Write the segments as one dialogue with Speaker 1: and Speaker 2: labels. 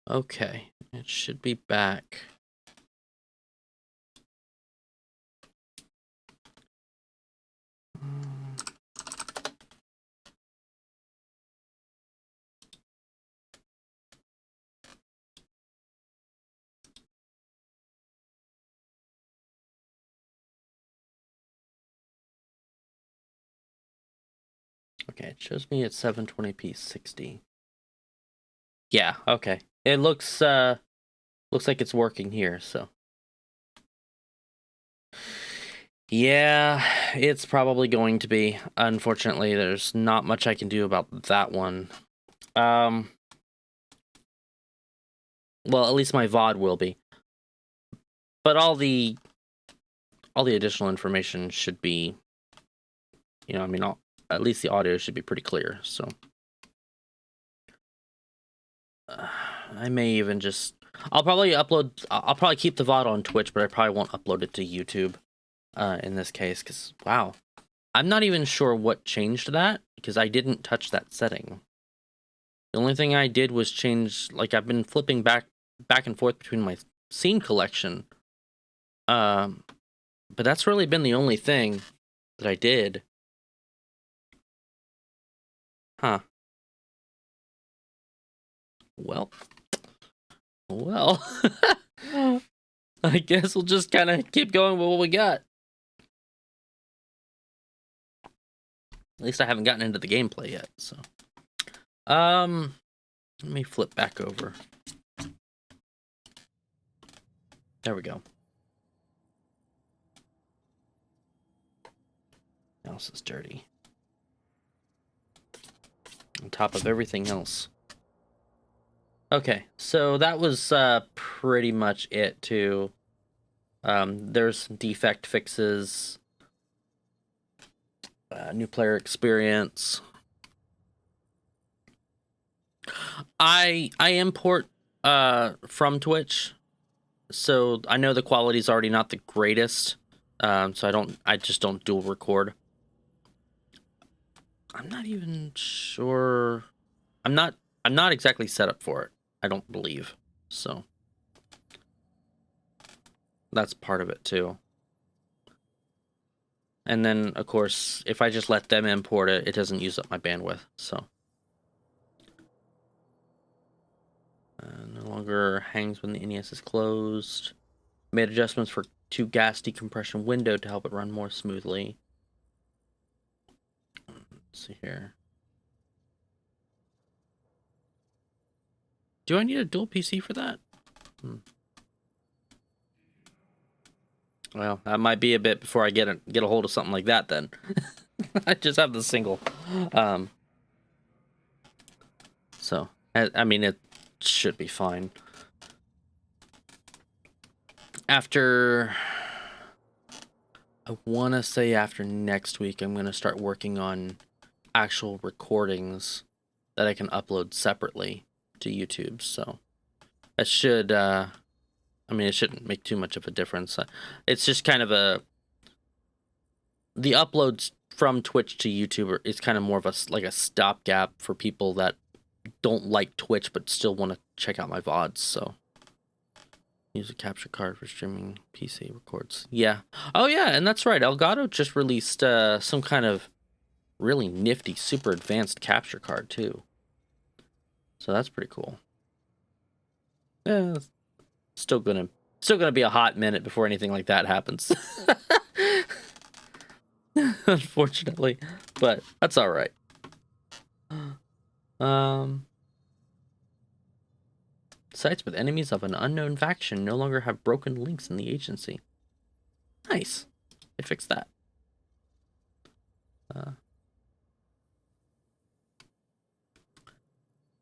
Speaker 1: Okay, it should be back. Okay, it shows me at 720p 60. Yeah, okay. It looks like it's working here, so. Yeah, it's probably going to be. Unfortunately, there's not much I can do about that one. Well, at least my VOD will be. But all the additional information should be, I mean, at least the audio should be pretty clear, so. I may even just... I'll probably keep the VOD on Twitch, but I probably won't upload it to YouTube in this case, because, wow. I'm not even sure what changed that, because I didn't touch that setting. The only thing I did was change, like, I've been flipping back and forth between my scene collection. But that's really been the only thing that I did. Huh. Well. I guess we'll just kind of keep going with what we got. At least I haven't gotten into the gameplay yet, so. Let me flip back over. There we go. House is dirty. On top of everything else. Okay, so that was pretty much it too. There's some defect fixes, new player experience. I import from Twitch, so I know the quality's already not the greatest. So I just don't dual record. I'm not even sure. I'm not exactly set up for it, I don't believe. So that's part of it too. And then, of course, if I just let them import it, it doesn't use up my bandwidth, so. No longer hangs when the NES is closed. Made adjustments for 2 gas decompression window to help it run more smoothly. Let's see here. Do I need a dual PC for that? Well, that might be a bit before I get a hold of something like that then. I just have the single. So, I mean, it should be fine. After... I want to say after next week, I'm going to start working on actual recordings that I can upload separately to YouTube. So that should, I mean, it shouldn't make too much of a difference. It's just kind of the uploads from Twitch to YouTube is kind of more of a stopgap for people that don't like Twitch but still want to check out my VODs. So use a capture card for streaming PC records. Yeah. Oh yeah, and that's right. Elgato just released some kind of really nifty, super advanced capture card too. So that's pretty cool. Yeah, still gonna be a hot minute before anything like that happens. Unfortunately, but that's all right. Sites with enemies of an unknown faction no longer have broken links in the agency. Nice. They fixed that.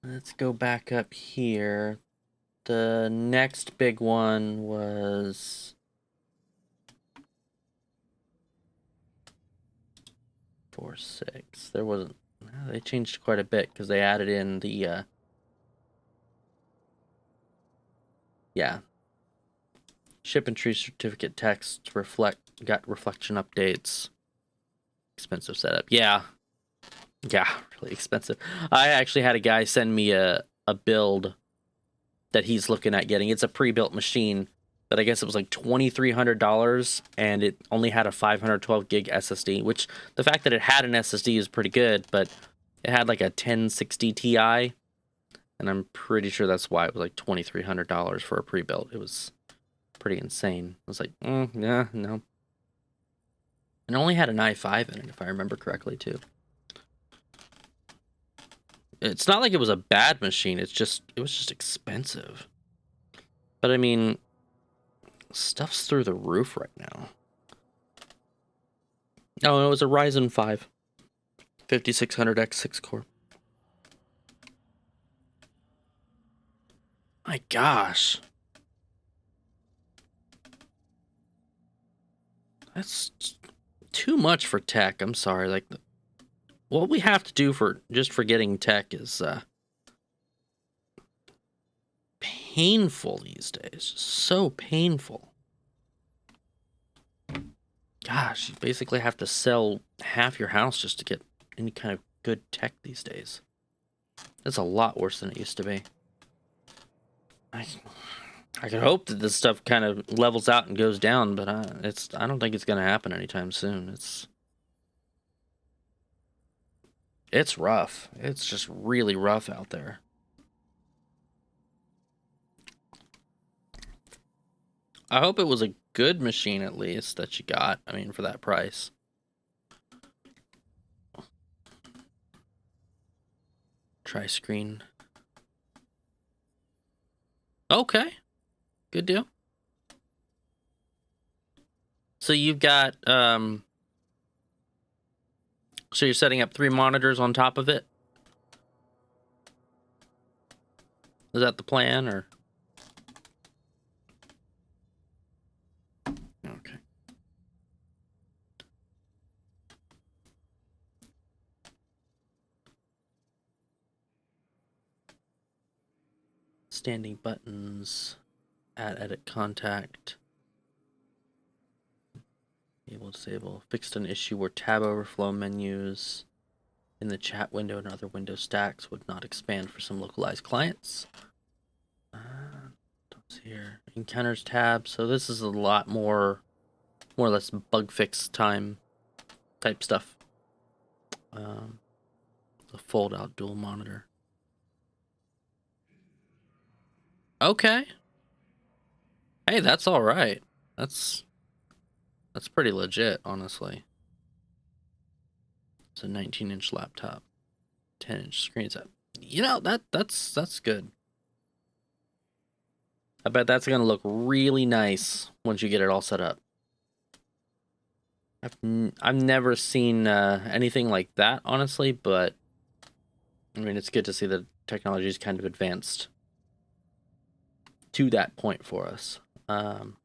Speaker 1: Let's go back up here. The next big one was 4.6. There wasn't... They changed quite a bit because they added in the... yeah. Ship and tree certificate text got reflection updates. Expensive setup. Yeah, really expensive. I actually had a guy send me a build that he's looking at getting. It's a pre-built machine that I guess it was like $2,300, and it only had a 512 gig SSD, which the fact that it had an SSD is pretty good, but it had like a 1060 Ti, and I'm pretty sure that's why it was like $2,300 for a pre-built. It was pretty insane. I was like, yeah, no. And it only had an i5 in it, if I remember correctly, too. It's not like it was a bad machine. It was just expensive. But I mean, stuff's through the roof right now. Oh, it was a Ryzen 5 5600X 6-core. My gosh. That's too much for tech. I'm sorry. Like, what we have to do for getting tech is painful these days. So painful. Gosh, you basically have to sell half your house just to get any kind of good tech these days. That's a lot worse than it used to be. I could hope that this stuff kind of levels out and goes down, but I don't think it's going to happen anytime soon. It's rough. It's just really rough out there. I hope it was a good machine at least that you got. I mean, for that price. Tri-screen. Okay. Good deal. So you've got, so you're setting up 3 monitors on top of it? Is that the plan, or? Okay. Standing buttons, add edit contact, enable disable, fixed an issue where tab overflow menus in the chat window and other window stacks would not expand for some localized clients. Don't see here. Encounters tab, so this is a lot more or less bug fix time type stuff. The fold out dual monitor. Okay. Hey, that's all right. That's pretty legit, honestly. It's a 19-inch laptop, 10-inch screen set. You know, that's good. I bet that's gonna look really nice once you get it all set up. I've never seen anything like that, honestly, but I mean, it's good to see that technology is kind of advanced to that point for us. And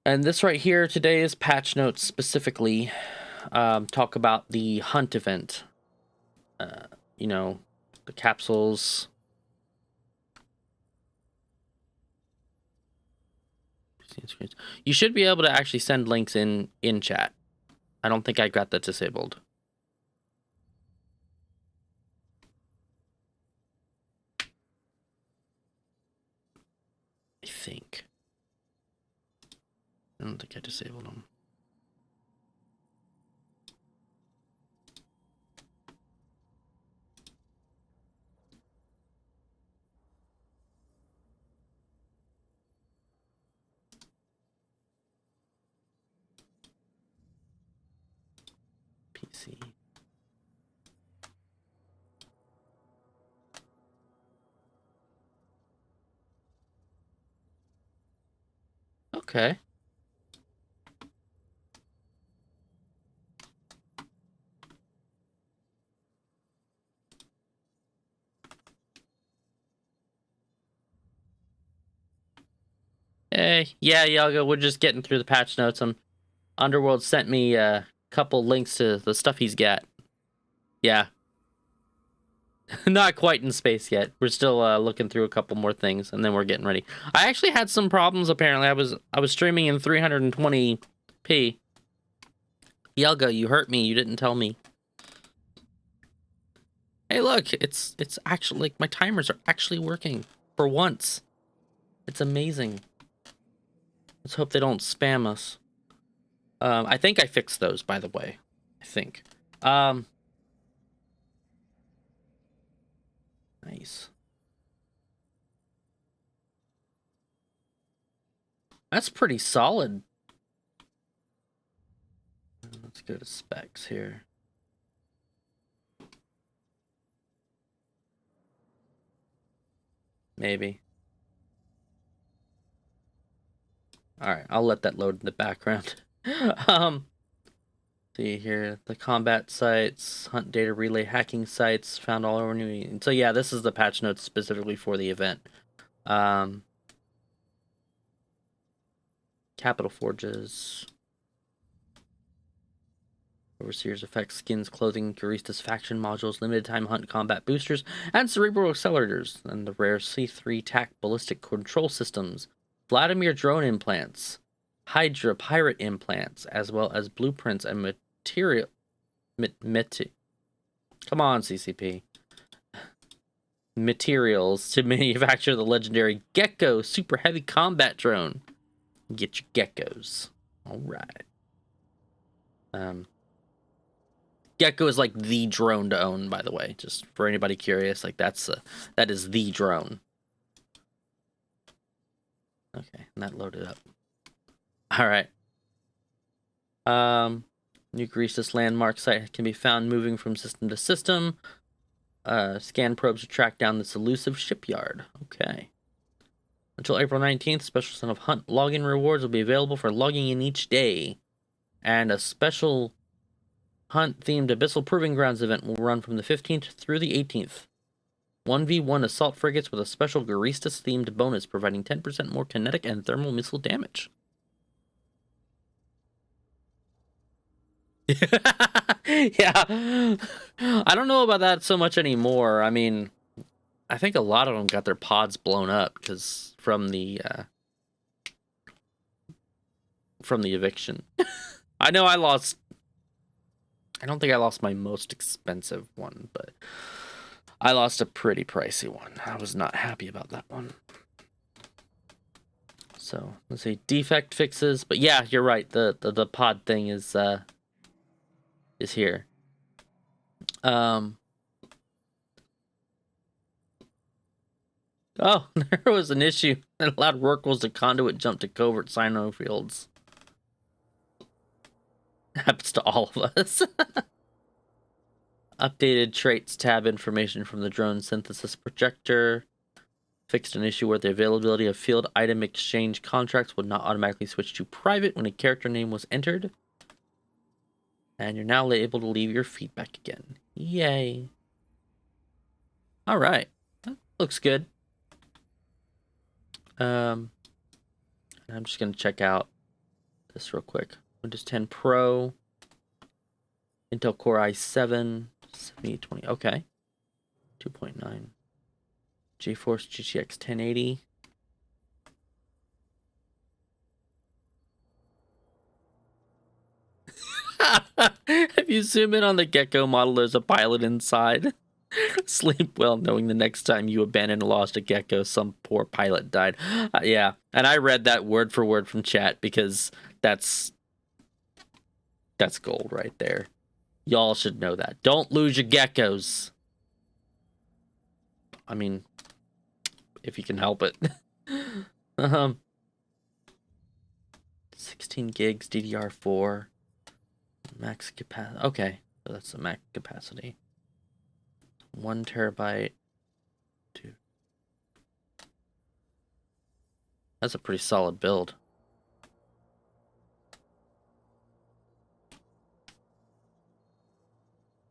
Speaker 1: this right here today is patch notes specifically. Talk about the hunt event. You know, the capsules. You should be able to actually send links in chat. I don't think I got that disabled. I think. I don't think I disabled them. PC. Okay. Hey, yeah, Yaga, we're just getting through the patch notes. Underworld sent me a couple links to the stuff he's got. Yeah. Not quite in space yet. We're still looking through a couple more things, and then we're getting ready. I actually had some problems, apparently. I was streaming in 320p. Yelga, you hurt me. You didn't tell me. Hey, look, it's actually, like, my timers are actually working for once. It's amazing. Let's hope they don't spam us. I think I fixed those, by the way. I think. Nice. That's pretty solid. Let's go to specs here. Maybe. Alright, I'll let that load in the background. See here, the combat sites, hunt data relay hacking sites found all over New. So yeah, this is the patch notes specifically for the event. Capital Forges. Overseer's effects, skins, clothing, Guristas faction modules, limited time hunt combat boosters, and cerebral accelerators, and the rare C3 TAC ballistic control systems, Vladimir drone implants, Hydra pirate implants, as well as blueprints and material. Come on, CCP. Materials to manufacture the legendary Gecko super heavy combat drone. Get your geckos. All right. Gecko is like the drone to own, by the way, just for anybody curious. Like that is the drone. Okay, and that loaded up. All right. New Guristas landmark site can be found moving from system to system. Scan probes to track down this elusive shipyard. Okay. Until April 19th, special set of hunt login rewards will be available for logging in each day. And a special hunt-themed Abyssal Proving Grounds event will run from the 15th through the 18th. 1v1 assault frigates with a special Guristas-themed bonus, providing 10% more kinetic and thermal missile damage. Yeah. I don't know about that so much anymore. I mean, I think a lot of them got their pods blown up because from the eviction. I know I don't think I lost my most expensive one, but I lost a pretty pricey one. I was not happy about that one. So let's see, defect fixes. But yeah, you're right. The pod thing is here. Oh, there was an issue that allowed workers to conduit jump to covert sino fields. Happens to all of us. Updated traits tab information from the drone synthesis projector. Fixed an issue where the availability of field item exchange contracts would not automatically switch to private when a character name was entered. And you're now able to leave your feedback again. Yay. All right. That looks good. I'm just going to check out this real quick. Windows 10 Pro. Intel Core i7. 7020. Okay. 2.9. GeForce GTX 1080. If you zoom in on the Gecko model, there's a pilot inside. Sleep well knowing the next time you abandon and lost a Gecko, some poor pilot died. Yeah, and I read that word for word from chat because that's gold right there. Y'all should know that. Don't lose your geckos. I mean, if you can help it. 16 gigs DDR4. Max capacity. Okay, so that's the max capacity. 1 terabyte. 2. That's a pretty solid build.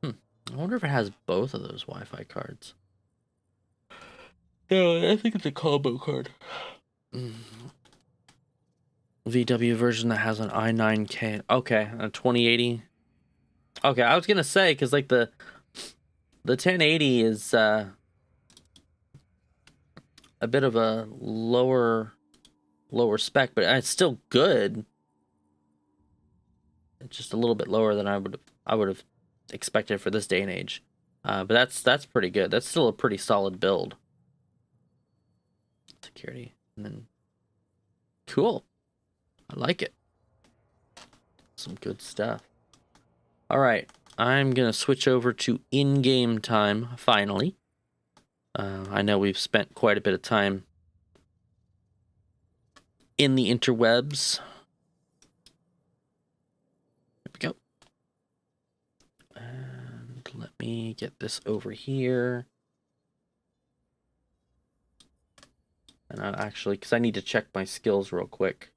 Speaker 1: I wonder if it has both of those Wi-Fi cards. No, I think it's a combo card. VW version that has an i9K. Okay, a 2080. Okay, I was gonna say because like the 1080 is a bit of a lower spec, but it's still good. It's just a little bit lower than I would have expected for this day and age. But that's pretty good. That's still a pretty solid build. Security. And then cool. I like it. Some good stuff. All right. I'm going to switch over to in-game time finally. I know we've spent quite a bit of time in the interwebs. There we go. And let me get this over here. And I actually, because I need to check my skills real quick.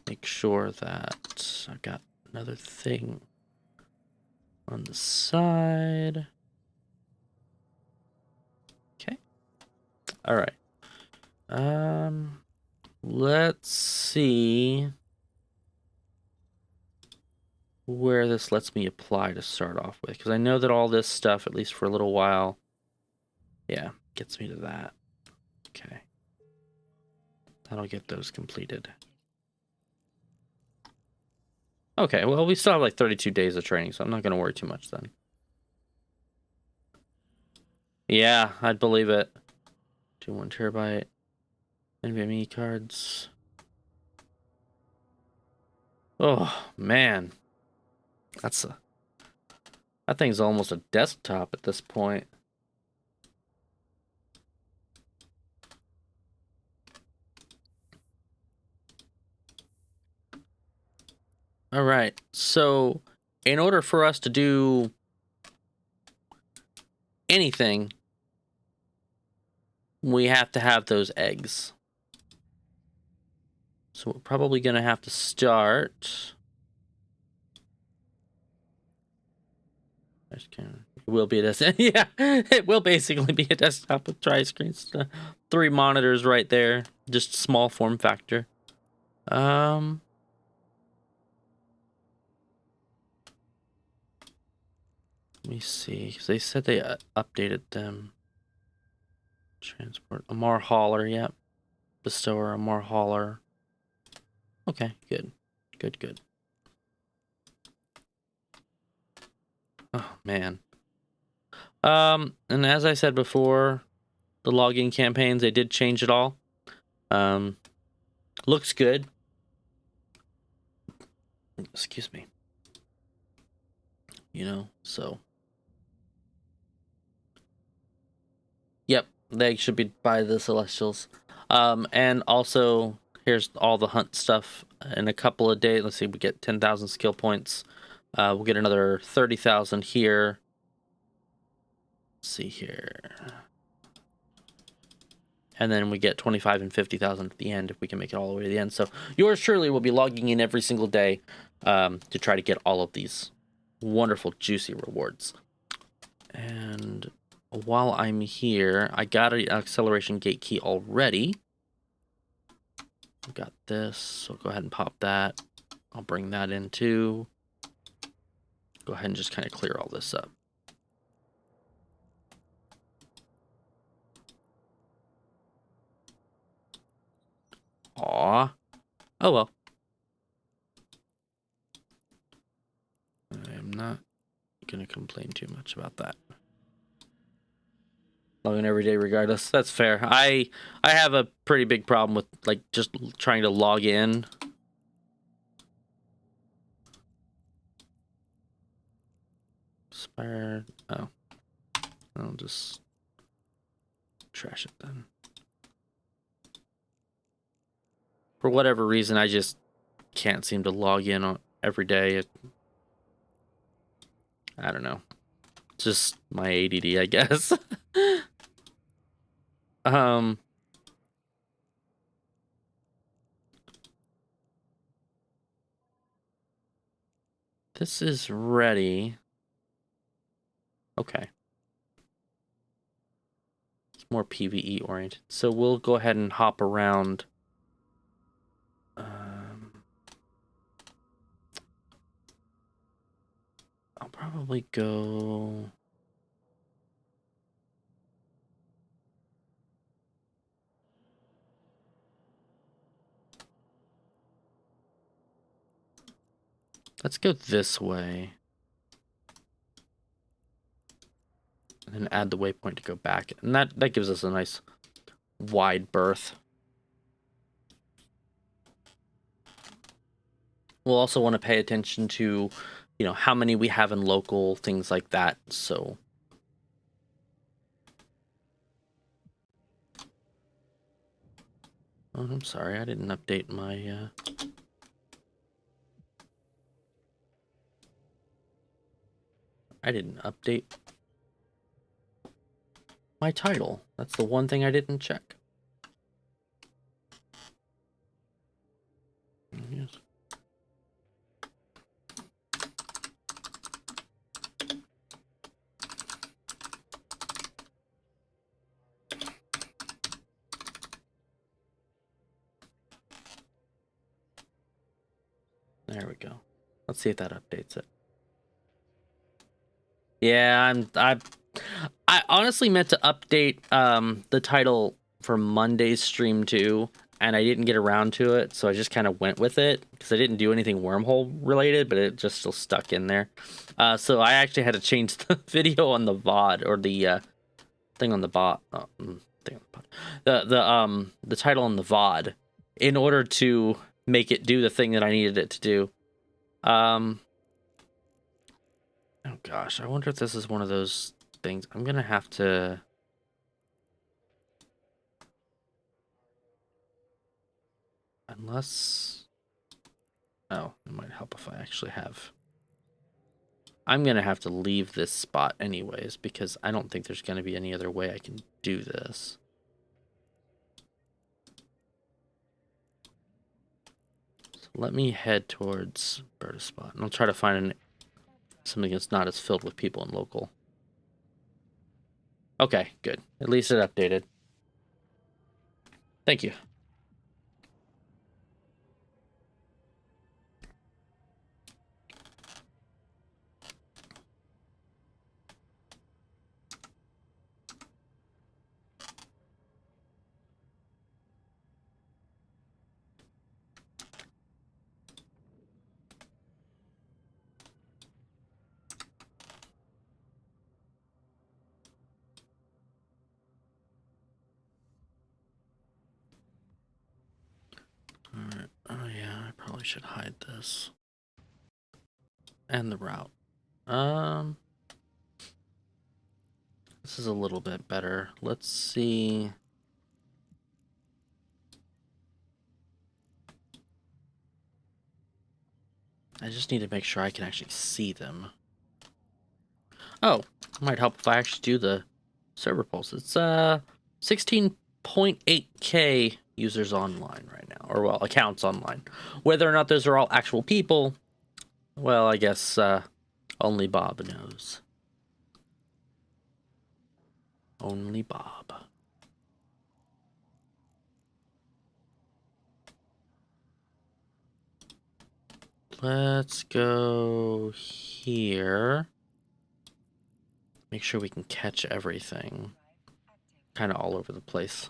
Speaker 1: Make sure that I've got another thing on the side. Okay. All right. Let's see where this lets me apply to start off with, because I know that all this stuff, at least for a little while, yeah, gets me to that. Okay. That'll get those completed. Okay, well, we still have like 32 days of training, so I'm not going to worry too much then. Yeah, I'd believe it. 1 terabyte. NVMe cards. Oh, man. That thing's almost a desktop at this point. All right, so in order for us to do anything, we have to have those eggs. So we're probably going to have to start. It will be a desktop. Yeah, it will basically be a desktop with tri-screens. 3 monitors right there. Just small form factor. Let me see. 'Cause they said they updated them. Transport. Amar Hauler, yep. Bestower, Amar Hauler. Okay, good. Good. Oh, man. And as I said before, the login campaigns, they did change it all. Looks good. Excuse me. You know, so. Yep, they should be by the Celestials. And also, here's all the hunt stuff in a couple of days. Let's see, we get 10,000 skill points. We'll get another 30,000 here. Let's see here. And then we get 25 and 50,000 at the end if we can make it all the way to the end. So yours truly will be logging in every single day to try to get all of these wonderful, juicy rewards. And while I'm here, I got an acceleration gate key already. I've got this, so go ahead and pop that. I'll bring that in too. Go ahead and just kind of clear all this up. Aw. Oh well. I'm not gonna complain too much about that. Logging every day regardless. That's fair. I have a pretty big problem with like just trying to log in. Expired. Oh. I'll just trash it then. For whatever reason, I just can't seem to log in on every day. I don't know. It's just my ADD, I guess. This is ready. Okay. It's more PvE oriented. So we'll go ahead and hop around. I'll probably go. Let's go this way. And then add the waypoint to go back. And that gives us a nice wide berth. We'll also want to pay attention to, you know, how many we have in local, things like that. So oh, I'm sorry, I didn't update my I didn't update my title. That's the one thing I didn't check. Yes. There we go. Let's see if that updates it. Yeah, I honestly meant to update the title for Monday's stream too, and I didn't get around to it, so I just kind of went with it because I didn't do anything wormhole related, but it just still stuck in there. So I actually had to change the video on the VOD or the thing on the bot. Thing on the bot. The title on the VOD in order to make it do the thing that I needed it to do. Oh gosh, I wonder if this is one of those things. I'm gonna have to. Unless. Oh, it might help if I actually have. I'm gonna have to leave this spot anyways because I don't think there's gonna be any other way I can do this. So let me head towards Berta spot, and I'll try to find something that's not as filled with people in local. Okay, good. At least it updated. Thank you. Alright. Oh yeah, I probably should hide this. And the route. This is a little bit better. Let's see. I just need to make sure I can actually see them. Oh, might help if I actually do the server pulse. It's 16.8k users online right now, or well, accounts online. Whether or not those are all actual people, well, I guess only Bob knows. Only Bob. Let's go here. Make sure we can catch everything. Kind of all over the place.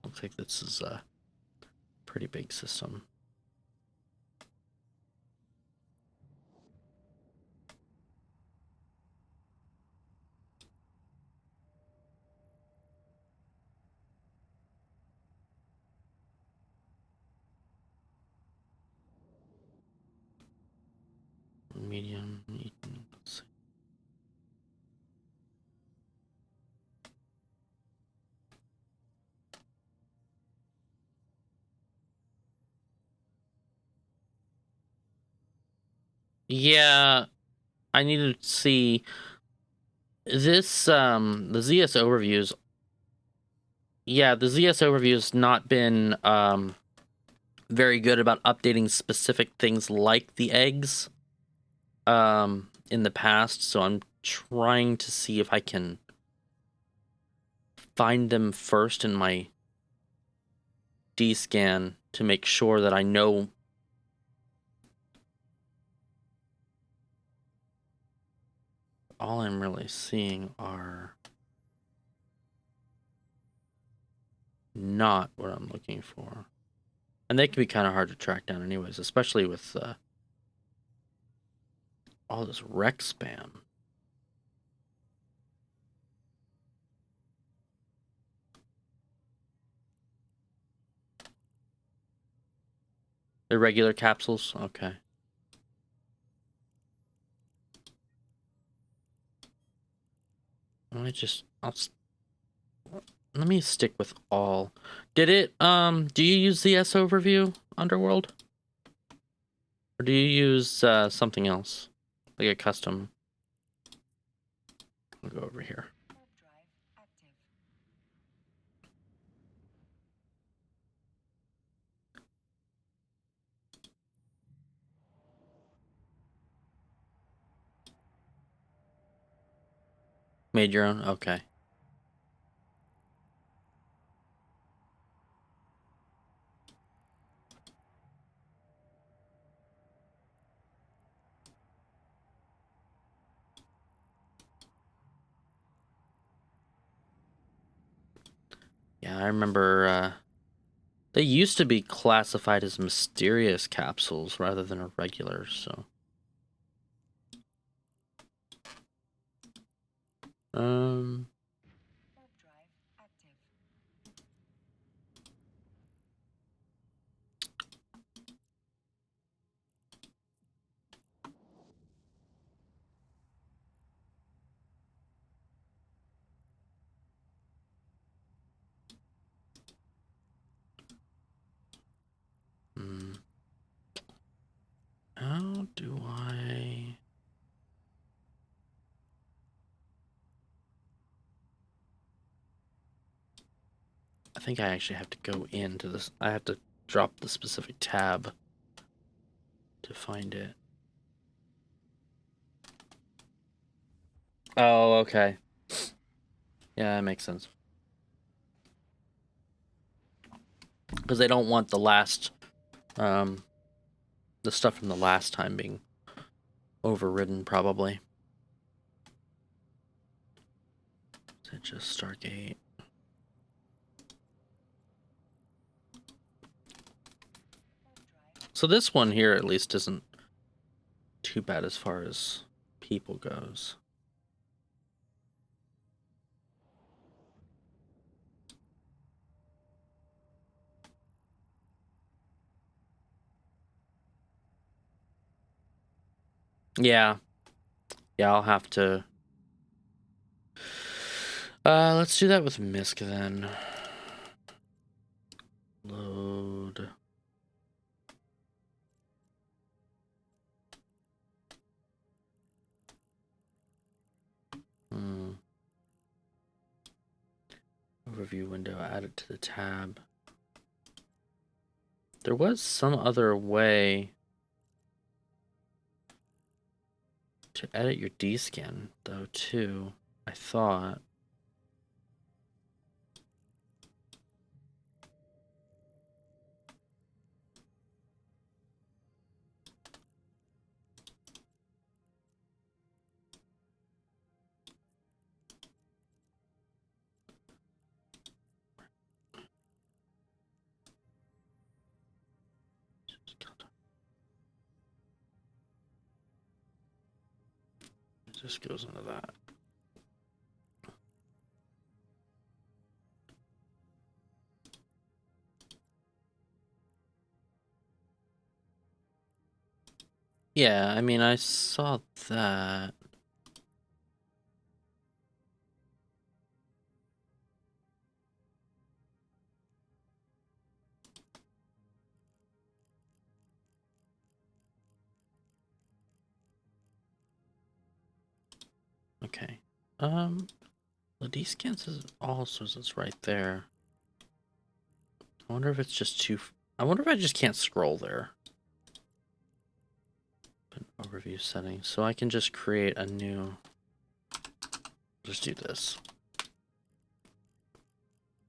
Speaker 1: Looks like this is a pretty big system. Medium. Let's see. Yeah, I need to see this. The ZS overviews. Yeah, the ZS overview has not been very good about updating specific things like the eggs in the past. So I'm trying to see if I can find them first in my D-scan to make sure that I know all I'm really seeing are not what I'm looking for. And they can be kind of hard to track down anyways, especially with all this rec spam. They're regular capsules? Okay. Let me stick with all. Did it, do you use the S overview, Underworld? Or do you use, something else? Like a custom? I'll go over here. Made your own? Okay. Yeah, I remember, they used to be classified as mysterious capsules rather than a regular, so. How do I think I actually have to go into this. I have to drop the specific tab to find it. Oh, okay. Yeah, that makes sense. Because they don't want the last, the stuff from the last time being overridden, probably. Is it just Stargate? So this one here, at least, isn't too bad as far as people goes. Yeah. Yeah, I'll have to... let's do that with MISC then. Load... Overview window, add it to the tab. There was some other way to edit your D-scan, though, too, I thought. It just goes into that. Yeah, I mean, I saw that. Okay. The D-scan says also it's right there. I wonder if it's just too... I wonder if I just can't scroll there. Overview settings. So I can just create a new... Just do this.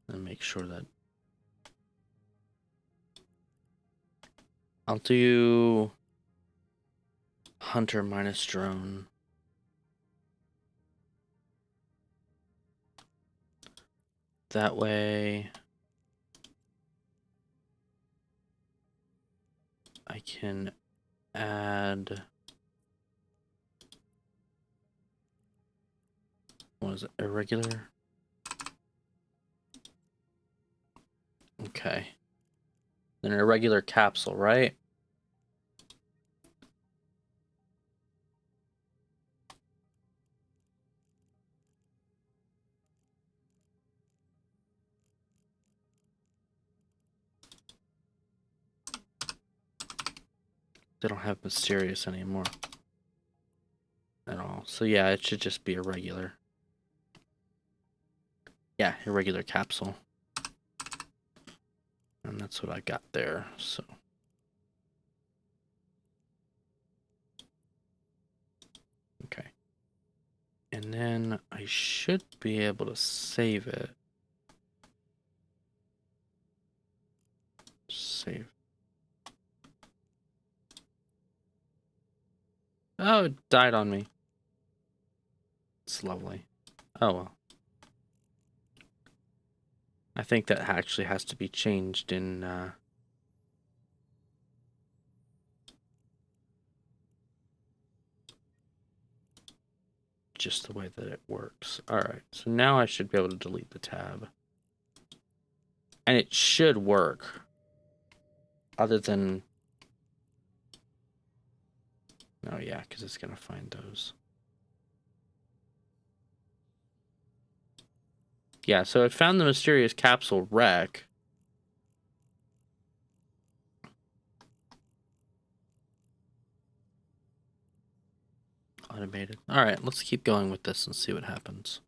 Speaker 1: And make sure that... I'll do... Hunter minus drone. That way... I can add... What is it? Irregular? Okay. An irregular capsule, right? They don't have mysterious anymore at all. So yeah, it should just be irregular. Yeah, irregular capsule. And that's what I got there, so. Okay. And then I should be able to save it. Save. Oh, it died on me. It's lovely. Oh well. I think that actually has to be changed in just the way that it works. Alright, so now I should be able to delete the tab. And it should work. Other than... Oh yeah, because it's going to find those. Yeah, so it found the mysterious capsule wreck. Automated. Alright, let's keep going with this and see what happens.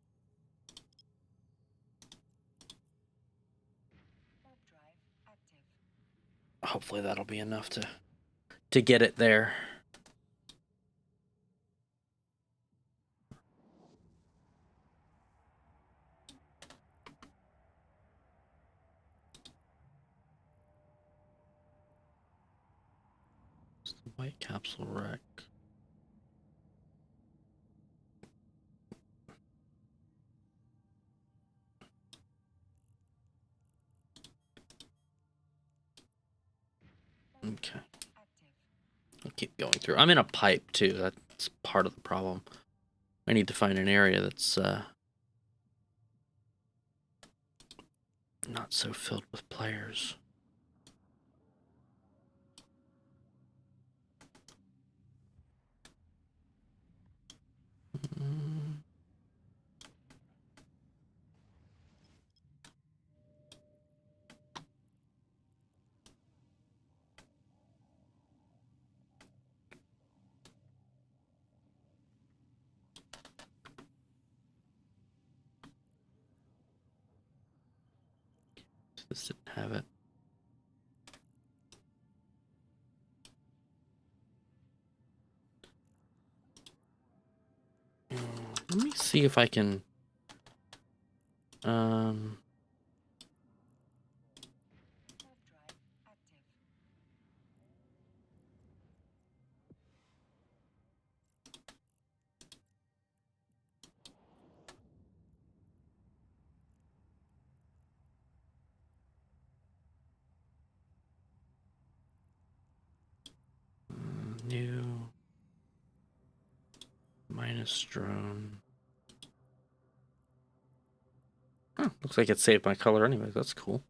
Speaker 1: Hopefully that'll be enough to get it there. It's the white capsule wreck. Okay. I'll keep going through. I'm in a pipe too. That's part of the problem. I need to find an area that's not so filled with players. This didn't have it. Let me see if I can new minus drone. Huh, looks like it saved my color anyway. That's cool.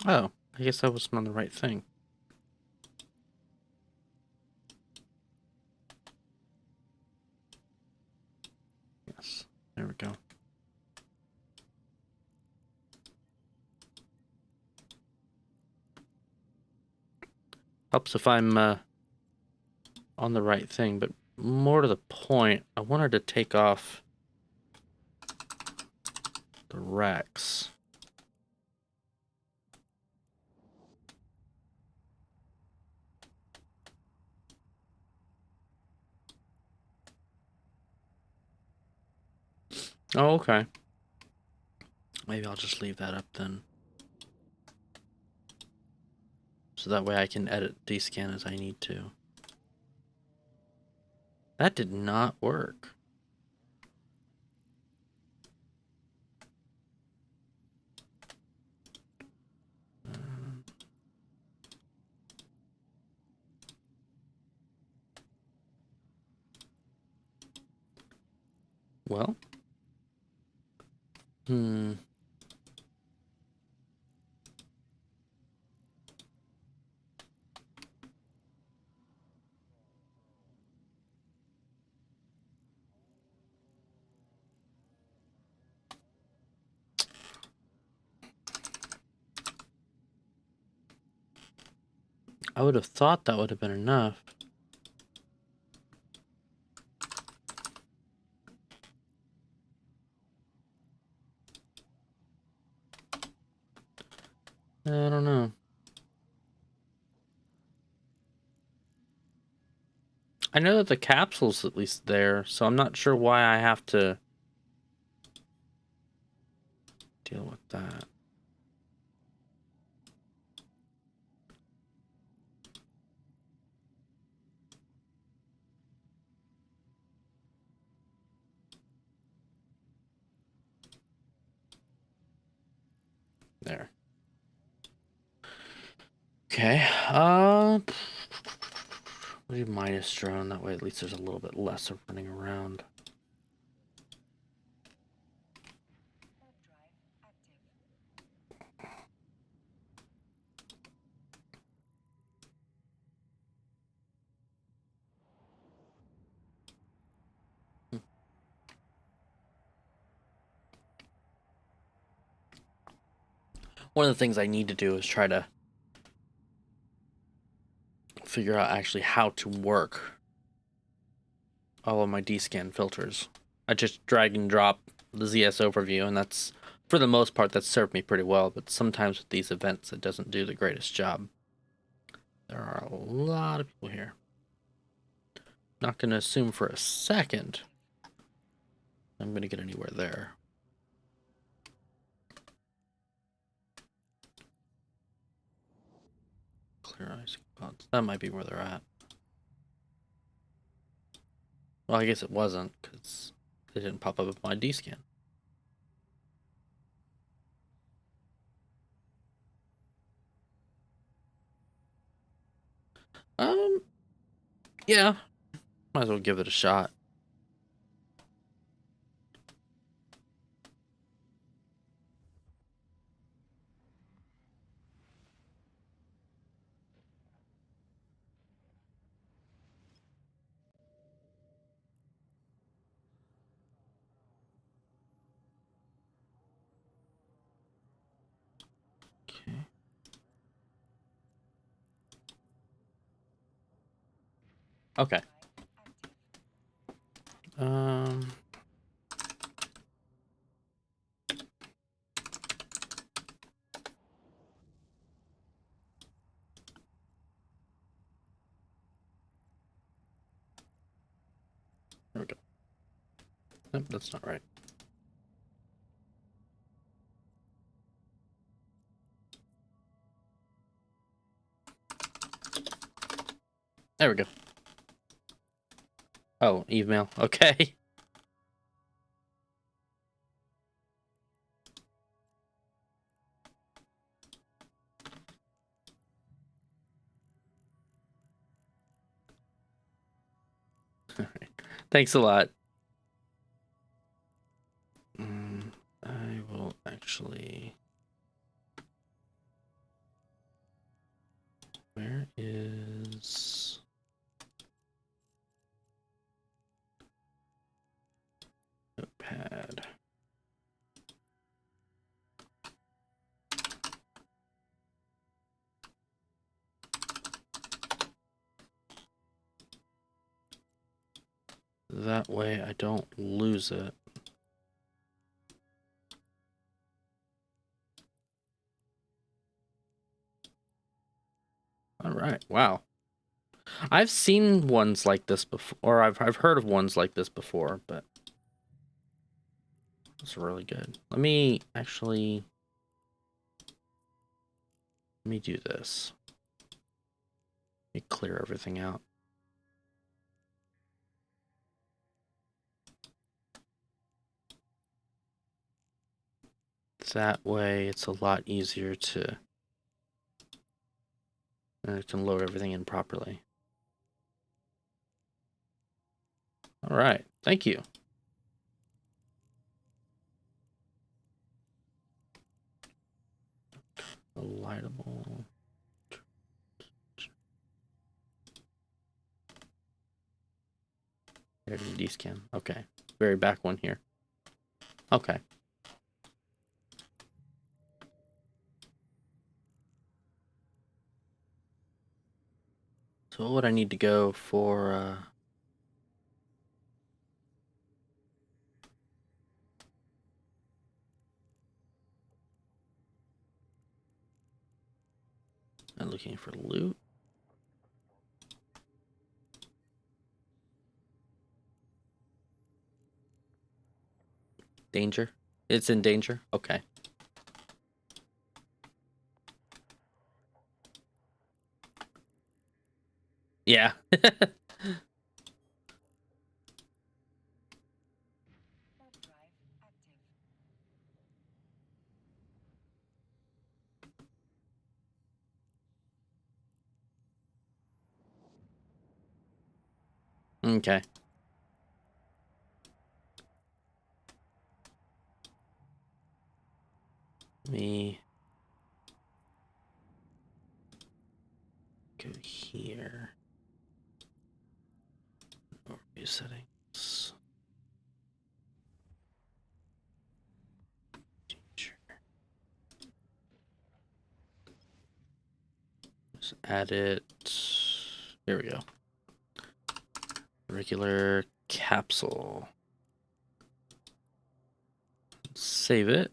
Speaker 1: Oh, I guess I wasn't on the right thing. Yes, there we go. Helps if I'm on the right thing, but more to the point, I wanted to take off the Rex. Oh, okay. Maybe I'll just leave that up then. So that way I can edit descan as I need to. That did not work. Well. I would have thought that would have been enough. I don't know. I know that the capsule's at least there, so I'm not sure why I have to deal with that. There. Okay. We'll do minus drone. That way, at least there's a little bit less of running around. One of the things I need to do is try to figure out actually how to work all of my D-scan filters. I just drag and drop the ZS overview, and that's, for the most part, that's served me pretty well, but sometimes with these events, it doesn't do the greatest job. There are a lot of people here. Not going to assume for a second I'm going to get anywhere there. Clear ice spots. That might be where they're at. Well, I guess it wasn't, because it didn't pop up with my D-scan. Yeah. Might as well give it a shot. Okay. Okay. There we go. Nope, that's not right. There we go. Oh, email. Okay. All right. Thanks a lot. I will actually... Where is... Notepad? That way I don't lose it. All right. Wow. I've seen ones like this before, or I've heard of ones like this before, but it's really good. Let me do this. Let me clear everything out. That way it's a lot easier to... And it can load everything in properly. All right. Thank you. collidable. There's the D-scan. Okay. Very back one here. Okay. So what would I need to go for, I'm looking for loot. Danger? It's in danger? Okay. Yeah. Okay. Let me go here. Overview settings. Danger. Just add it. There we go. Regular capsule. Save it.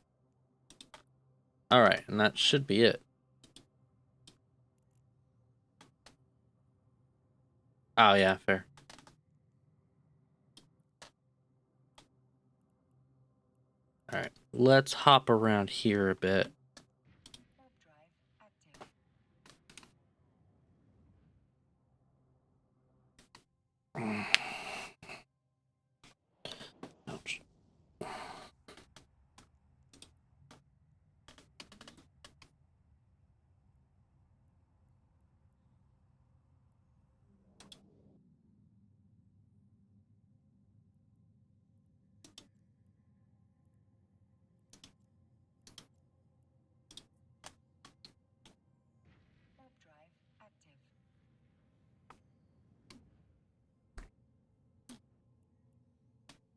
Speaker 1: All right, and that should be it. Oh yeah, fair. All right, let's hop around here a bit. Ouch.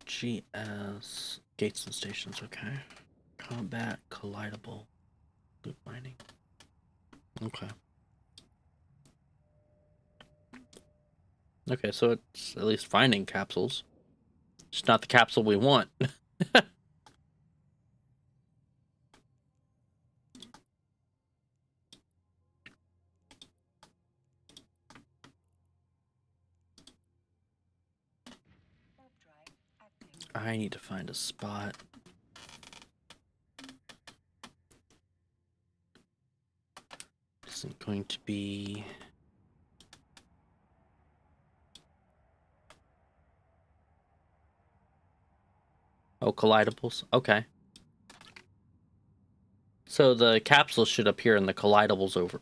Speaker 1: GS gates and stations. Okay. Combat collidable. Loot mining. Okay. Okay, so it's at least finding capsules. Just not the capsule we want. I need to find a spot. Isn't going to be... Oh, collidables? Okay. So the capsules should appear in the collidables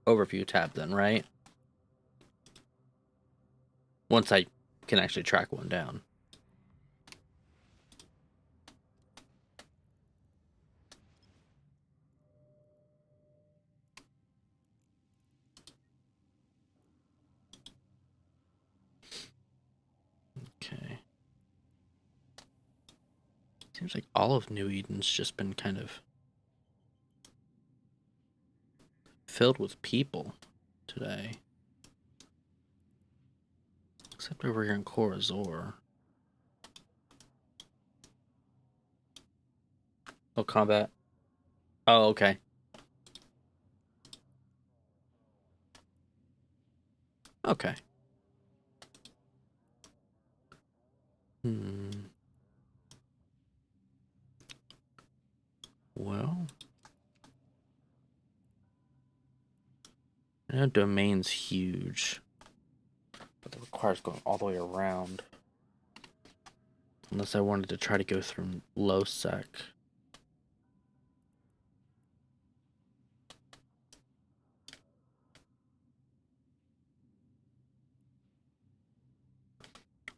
Speaker 1: overview tab then, right? Once I can actually track one down. Okay. Seems like all of New Eden's just been kind of filled with people today. Except over here in Corazor. Oh, combat. Oh, okay. Okay. Well, I know domain's huge, but it requires going all the way around. Unless I wanted to try to go through low sec.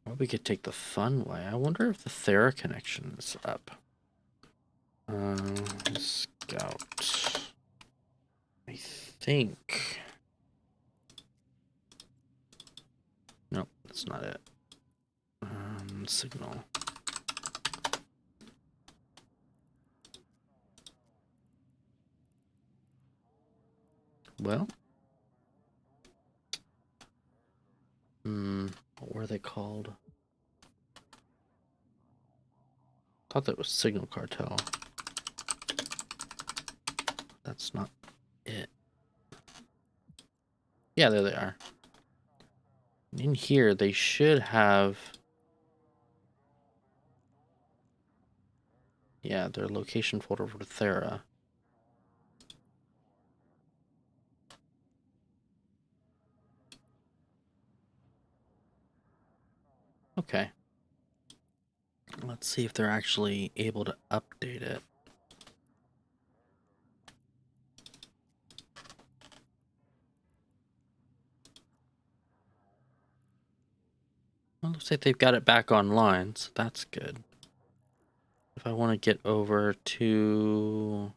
Speaker 1: Or we could take the fun way. I wonder if the Thera connection is up. Scout. think... Nope, that's not it. Signal. Well... what were they called? I thought that was Signal Cartel. That's not it. Yeah, there they are. In here, they should have... Yeah, their location folder for Thera. Okay. Let's see if they're actually able to update it. Well, looks like they've got it back online, so that's good. If I want to get over to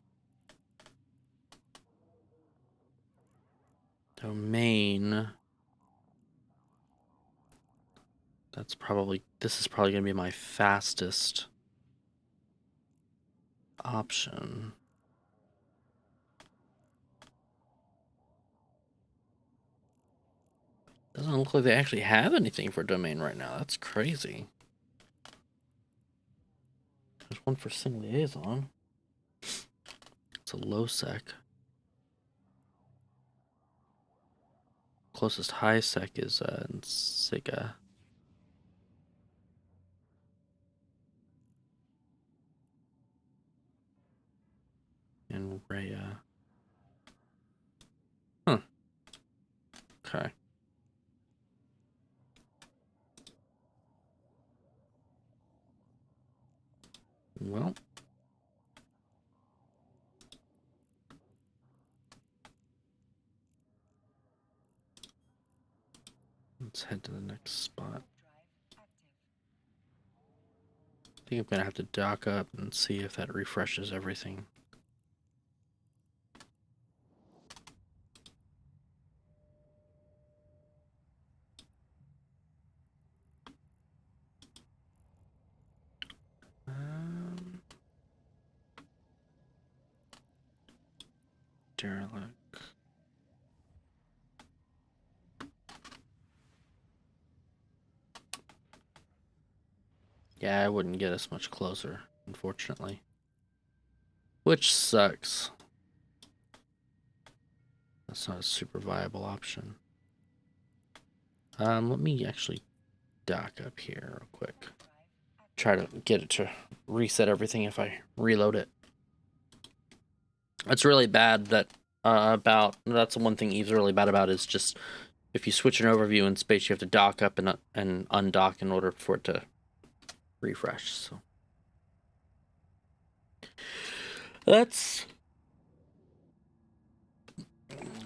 Speaker 1: domain, that's probably, this is probably going to be my fastest option. Doesn't look like they actually have anything for domain right now. That's crazy. There's one for Sing Liaison. It's a low sec. Closest high sec is in Siga. And Rhea. Huh. Okay. Well. Let's head to the next spot. I think I'm gonna have to dock up and see if that refreshes everything. Derelict. Yeah, I wouldn't get us much closer, unfortunately. Which sucks. That's not a super viable option. Let me actually dock up here real quick. Try to get it to reset everything if I reload it. That's really bad that that's the one thing Eve's really bad about is just if you switch an overview in space, you have to dock up and undock in order for it to refresh. So that's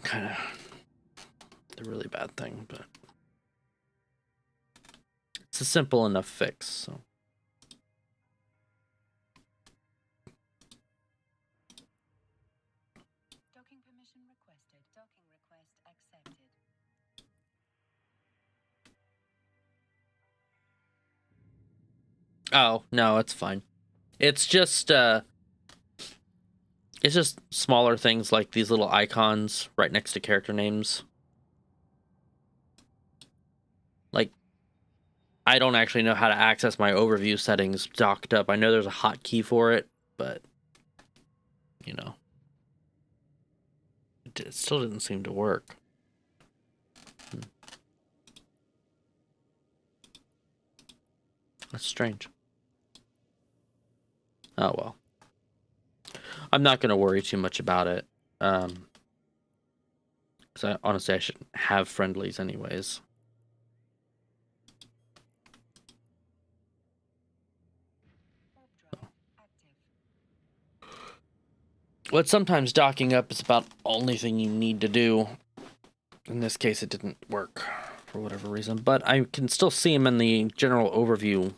Speaker 1: kind of the really bad thing, but it's a simple enough fix. So.
Speaker 2: Docking permission requested. Docking request accepted.
Speaker 1: Oh, no, it's fine. It's just smaller things like these little icons right next to character names. Like, I don't actually know how to access my overview settings docked up. I know there's a hotkey for it, but, you know, it still didn't seem to work. That's strange. Oh, well. I'm not going to worry too much about it. Because honestly, I shouldn't have friendlies anyways. But sometimes docking up is about the only thing you need to do. In this case, it didn't work for whatever reason. But I can still see them in the general overview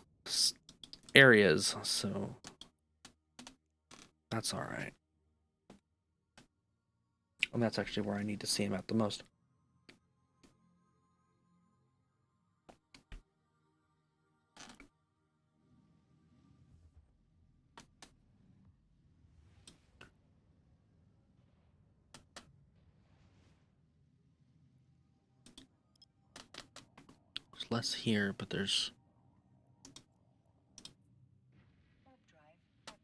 Speaker 1: areas, so that's all right. And that's actually where I need to see him at the most. There's less here, but there's...
Speaker 2: Warp drive active.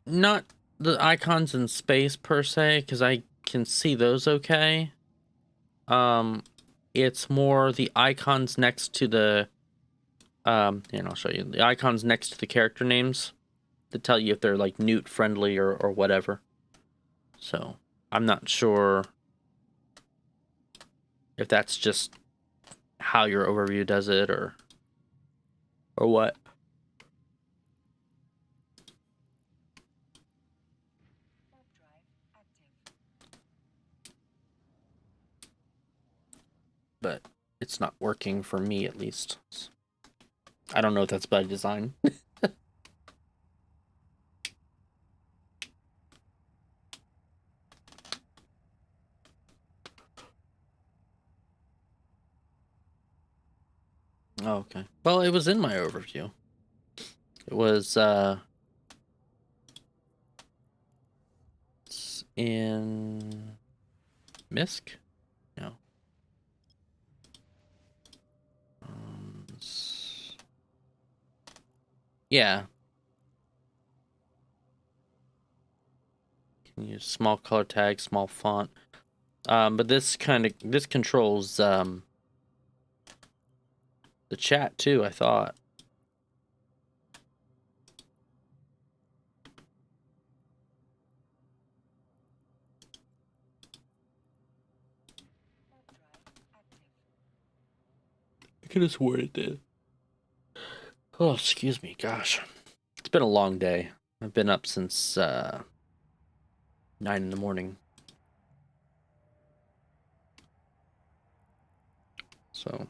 Speaker 1: Not the icons in space per se, because I can see those okay. It's more the icons next to the and I'll show you the icons next to the character names to tell you if they're like Newt friendly or whatever. So I'm not sure if that's just how your overview does it or what.
Speaker 2: Warp drive active.
Speaker 1: But it's not working for me at least. I don't know if that's by design. Oh, okay. Well, it was in my overview. It was it's in MISC? No. Yeah. Can use small color tag, small font. But this controls the chat too, I thought.
Speaker 2: Warp drive active.
Speaker 1: I could have sworn it did. Oh, excuse me, gosh. It's been a long day. I've been up since 9 in the morning. So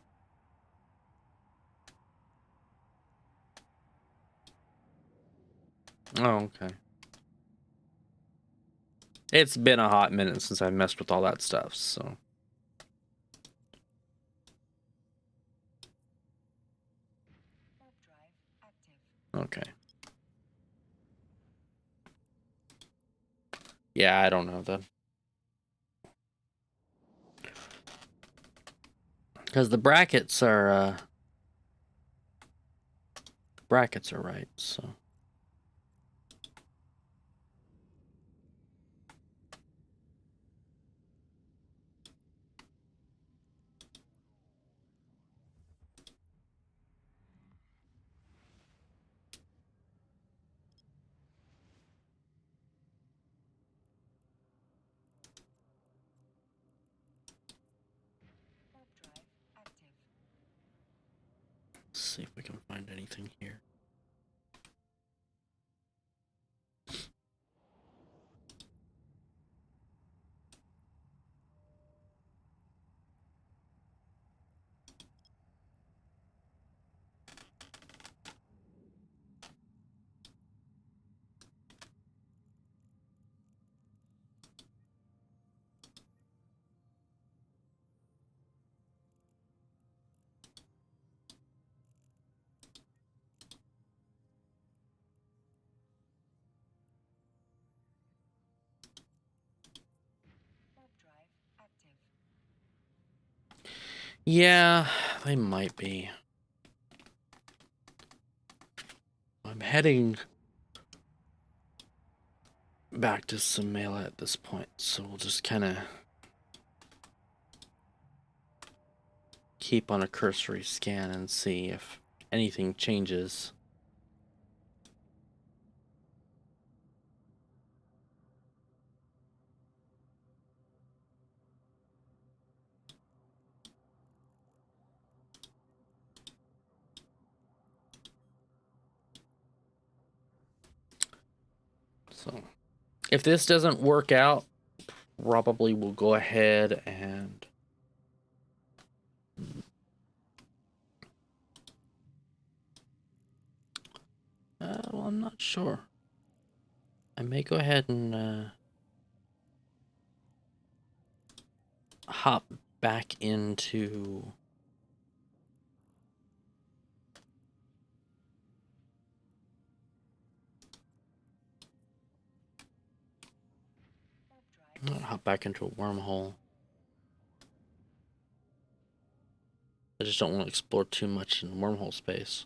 Speaker 1: oh, okay. It's been a hot minute since I messed with all that stuff, so
Speaker 2: Warp drive active.
Speaker 1: okay. Yeah, I don't know then. Because the brackets are right, so
Speaker 2: Warp drive active.
Speaker 1: let's see if we can find anything here.
Speaker 2: Warp drive active.
Speaker 1: Yeah, they might be. I'm heading back to some mail at this point, so we'll just kind of keep on a cursory scan and see if anything changes. So if this doesn't work out, probably we'll go ahead and well, I'm not sure. I may go ahead and hop back into a wormhole. I just don't want to explore too much in wormhole space.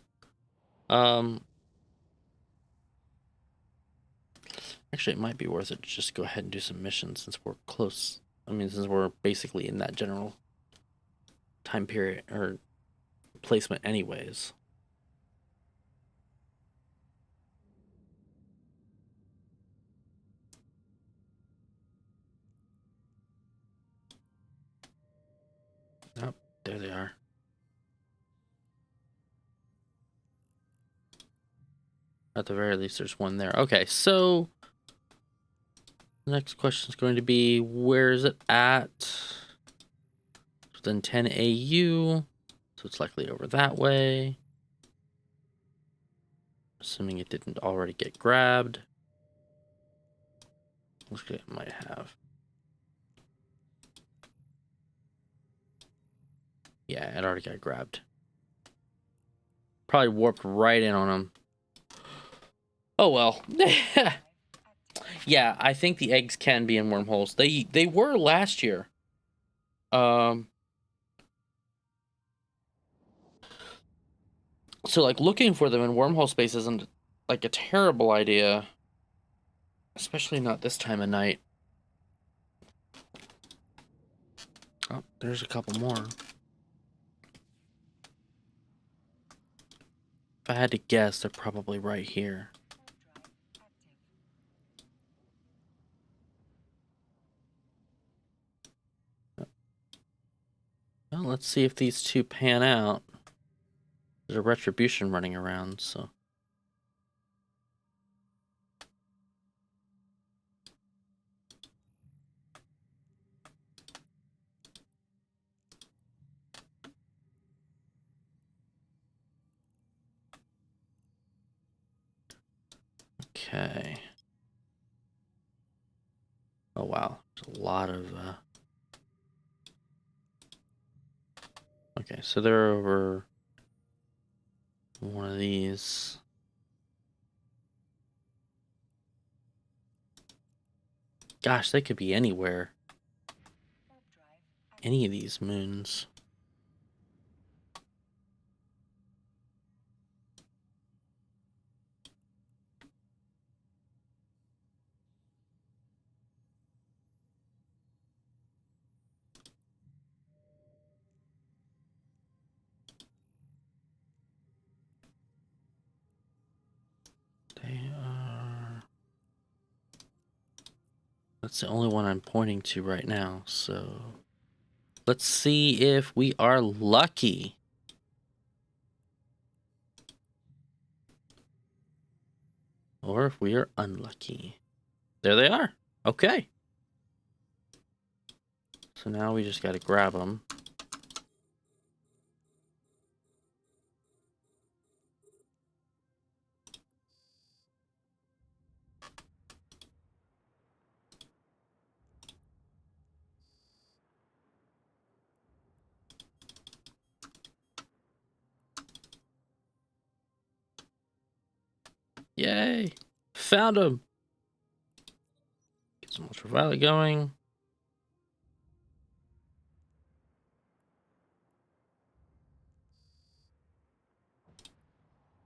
Speaker 1: Actually, it might be worth it to just go ahead and do some missions since we're close. I mean, since we're basically in that general time period or placement anyways. Oh, there they are. At the very least, there's one there. Okay, so the next question is going to be, where is it at? Within 10 AU, so it's likely over that way. Assuming it didn't already get grabbed. Looks like it might have. Yeah, it already got grabbed. Probably warped right in on him. Oh well. Yeah, I think the eggs can be in wormholes. They were last year. So like looking for them in wormhole space isn't like a terrible idea. Especially not this time of night. Oh, there's a couple more. If I had to guess, they're probably right here. Well, let's see if these two pan out. There's a retribution running around, so. Okay. Oh wow, there's a lot of okay, so they're over one of these. Gosh, they could be anywhere. Any of these moons. They are. That's the only one I'm pointing to right now, so let's see if we are lucky. Or if we are unlucky. There they are. Okay. So now we just got to grab them. Yay. Found them. Get some ultraviolet going.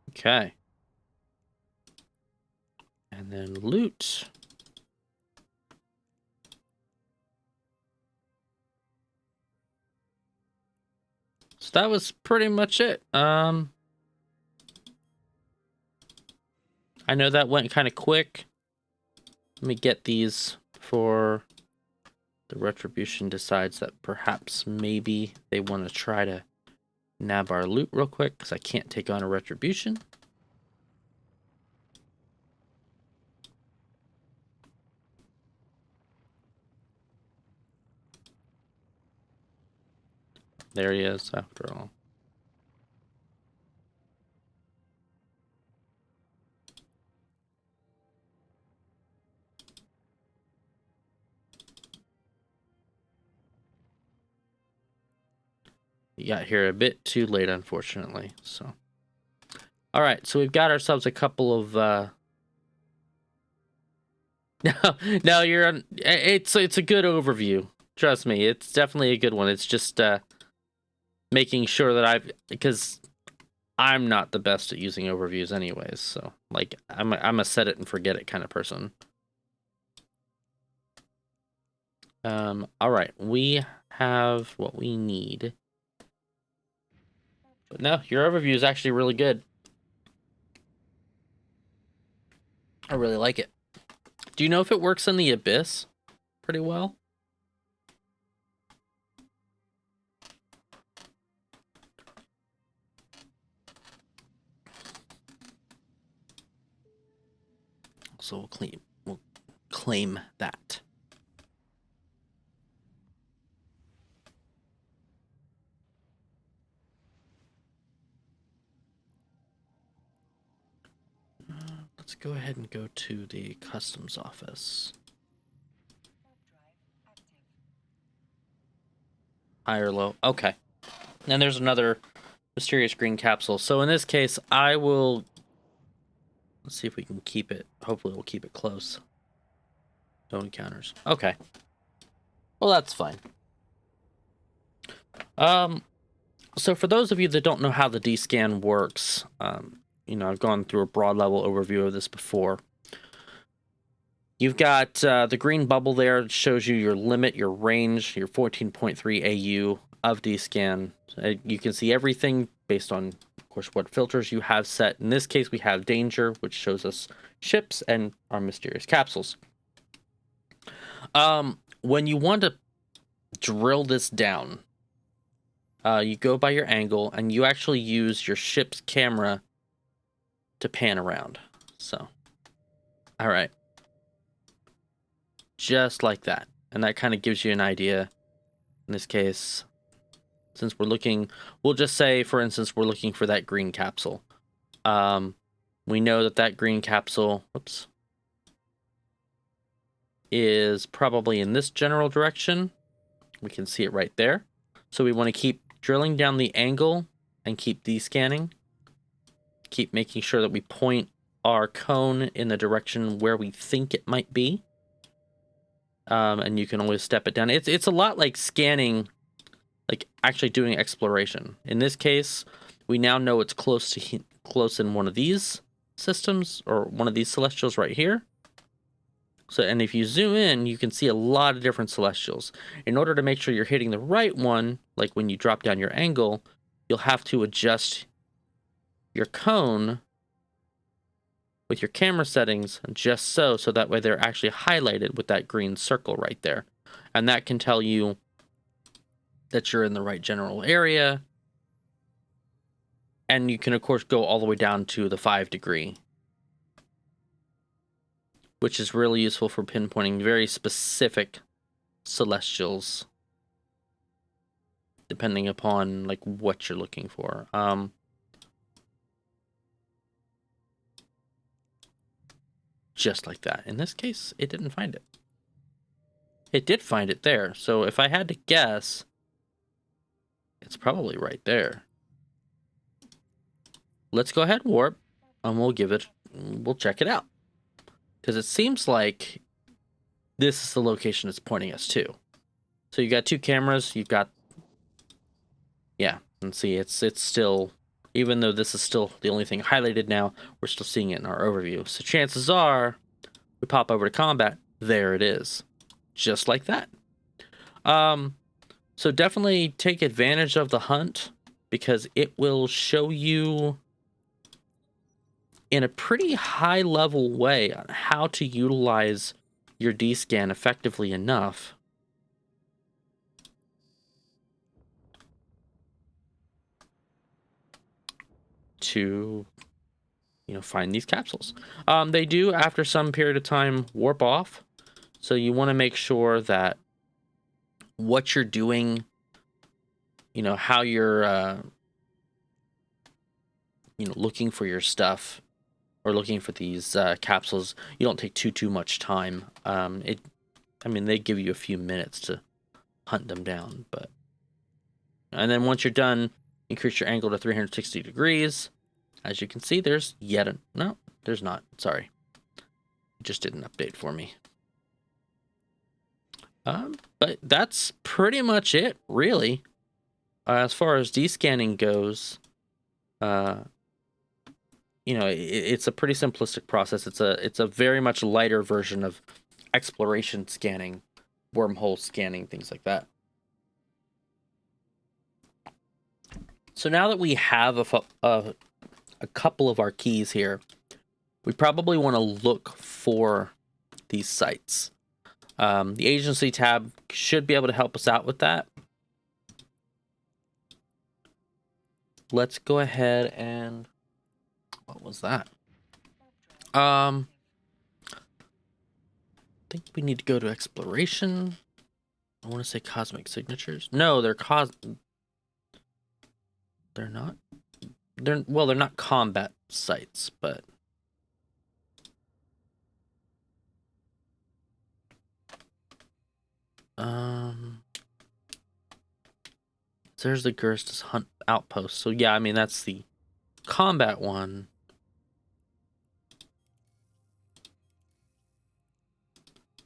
Speaker 1: Okay. And then loot. So that was pretty much it. I know that went kind of quick. Let me get these before the retribution decides that perhaps maybe they want to try to nab our loot real quick, because I can't take on a retribution. There he is, after all. You got here a bit too late, unfortunately. So, all right. So we've got ourselves a couple of. No, you're on. It's a good overview. Trust me, it's definitely a good one. It's just making sure that because I'm not the best at using overviews, anyways. So, like, I'm a set it and forget it kind of person. All right, we have what we need. But no, your overview is actually really good. I really like it. Do you know if it works in the Abyss pretty well? So we'll claim that. Let's go ahead and go to the customs office. High or low? Okay. And there's another mysterious green capsule. So in this case, I will... Let's see if we can keep it. Hopefully we'll keep it close. No encounters. Okay. Well, that's fine. So for those of you that don't know how the D-scan works, you know, I've gone through a broad level overview of this before. You've got the green bubble there. It shows you your limit, your range, your 14.3 AU of D-scan. You can see everything based on, of course, what filters you have set. In this case, we have danger, which shows us ships and our mysterious capsules. When you want to drill this down, you go by your angle, and you actually use your ship's camera to pan around. So, all right. Just like that. And that kind of gives you an idea. In this case, since we're looking, we'll just say, for instance, we're looking for that green capsule. We know that green capsule, whoops, is probably in this general direction. We can see it right there. So we want to keep drilling down the angle and keep descanning. Keep making sure that we point our cone in the direction where we think it might be. And you can always step it down. It's a lot like scanning, like actually doing exploration. In this case, we now know it's close in one of these systems, or one of these celestials right here. So, and if you zoom in, you can see a lot of different celestials. In order to make sure you're hitting the right one, like when you drop down your angle, you'll have to adjust your cone with your camera settings just so that way they're actually highlighted with that green circle right there. And that can tell you that you're in the right general area. And you can, of course, go all the way down to the 5 degree, which is really useful for pinpointing very specific celestials, depending upon like what you're looking for. Just like that. In this case, it didn't find it. It did find it there. So if I had to guess, it's probably right there. Let's go ahead and warp, and we'll check it out. Because it seems like this is the location it's pointing us to. So you got 2 cameras, you've got, yeah, and see, it's still, even though this is still the only thing highlighted now, we're still seeing it in our overview. So chances are, we pop over to combat, there it is. Just like that. So definitely take advantage of the hunt, because it will show you in a pretty high level way on how to utilize your D-scan effectively enough to, you know, find these capsules. They do, after some period of time, warp off. So you want to make sure that what you're doing how you're, looking for your stuff or looking for these capsules, you don't take too much time. They give you a few minutes to hunt them down, and then once you're done, increase your angle to 360 degrees. As you can see, there's no, there's not. Sorry, it just didn't update for me. But that's pretty much it, really. As far as descanning goes, it's a pretty simplistic process. It's a very much lighter version of exploration scanning, wormhole scanning, things like that. So now that we have a couple of our keys here, we probably want to look for these sites. The agency tab should be able to help us out with that. Let's go ahead and... What was that? I think we need to go to exploration. I want to say cosmic signatures. No, they're not. They're not combat sites, but there's the Guristas hunt outpost. So yeah, that's the combat one.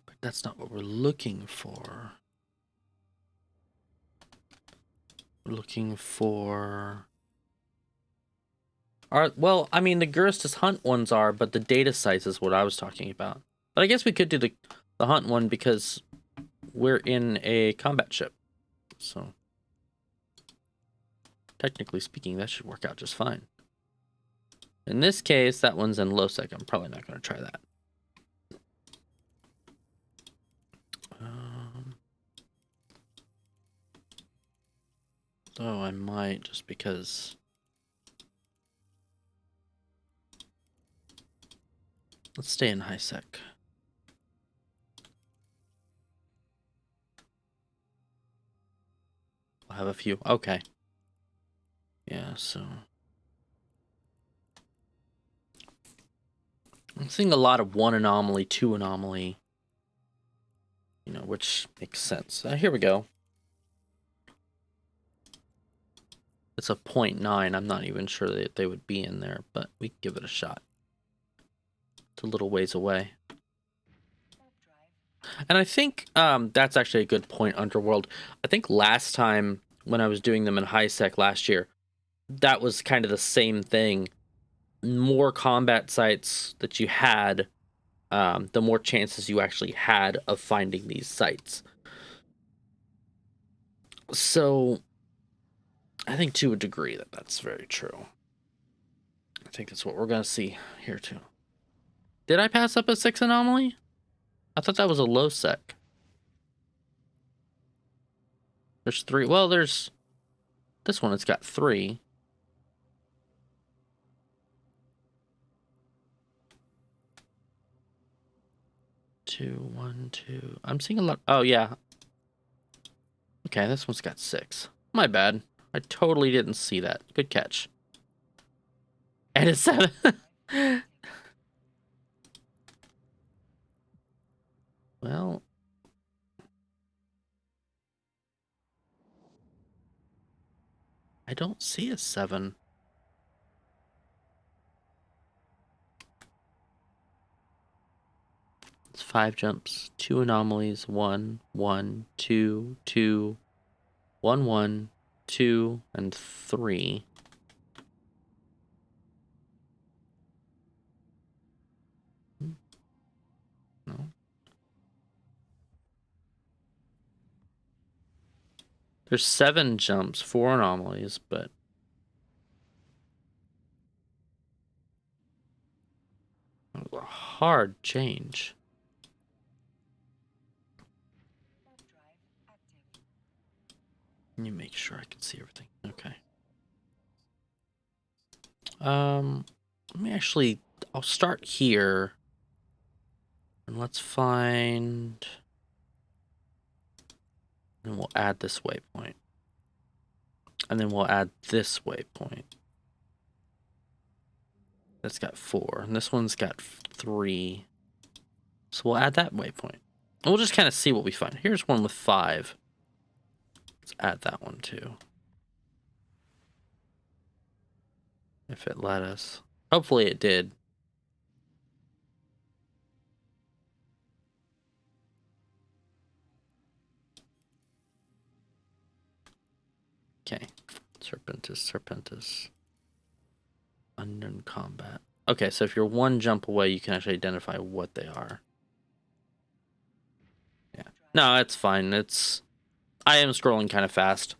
Speaker 1: But that's not what we're looking for. We're looking for... the Guristas hunt ones are, but the data sites is what I was talking about. But I guess we could do the hunt one because we're in a combat ship. So technically speaking, that should work out just fine. In this case, that one's in low sec. I'm probably not going to try that. Though I might, just because... Let's stay in high sec. I'll have a few. Okay. Yeah, so... I'm seeing a lot of 1 anomaly, 2 anomaly. Which makes sense. Here we go. It's a 0.9. I'm not even sure that they would be in there, but we can give it a shot. It's a little ways away. And I think that's actually a good point, Underworld. I think last time when I was doing them in high sec last year, that was kind of the same thing. More combat sites that you had, the more chances you actually had of finding these sites. So I think to a degree that's very true. I think that's what we're going to see here too. Did I pass up a 6 anomaly? I thought that was a low sec. There's 3. Well, there's this one. It's got 3. Two, 1, 2. I'm seeing a lot. Oh yeah. Okay, this one's got 6. My bad. I totally didn't see that. Good catch. And it's 7. Well, I don't see a 7. It's 5 jumps, 2 anomalies, 1, 1, 2, 2, 1, 1, 2, and 3. No. There's 7 jumps, 4 anomalies, but a hard change. Let me make sure I can see everything. Okay. I'll start here. And let's find... And we'll add this waypoint. And then we'll add this waypoint. That's got 4. And this one's got 3. So we'll add that waypoint. And we'll just kind of see what we find. Here's one with 5. Let's add that one too. If it let us. Hopefully it did. Okay. Serpentis. Unknown combat. Okay, so if you're one jump away, you can actually identify what they are. Yeah. No, it's fine. I am scrolling kind of fast.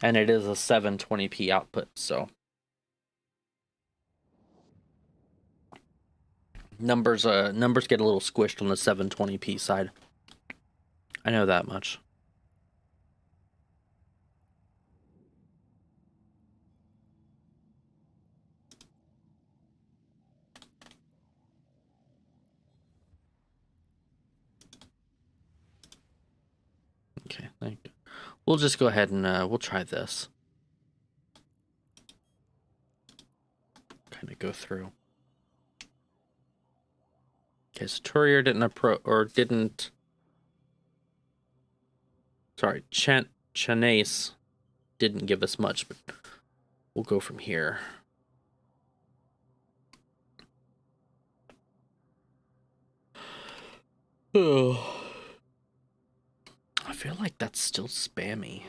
Speaker 1: And it is a 720p output, so numbers get a little squished on the 720p side. I know that much. Okay, thank you. We'll just go ahead and we'll try this. Kind of go through. Okay, so Courier didn't. Sorry, Chanace didn't give us much, but we'll go from here. Oh. I feel like that's still spammy.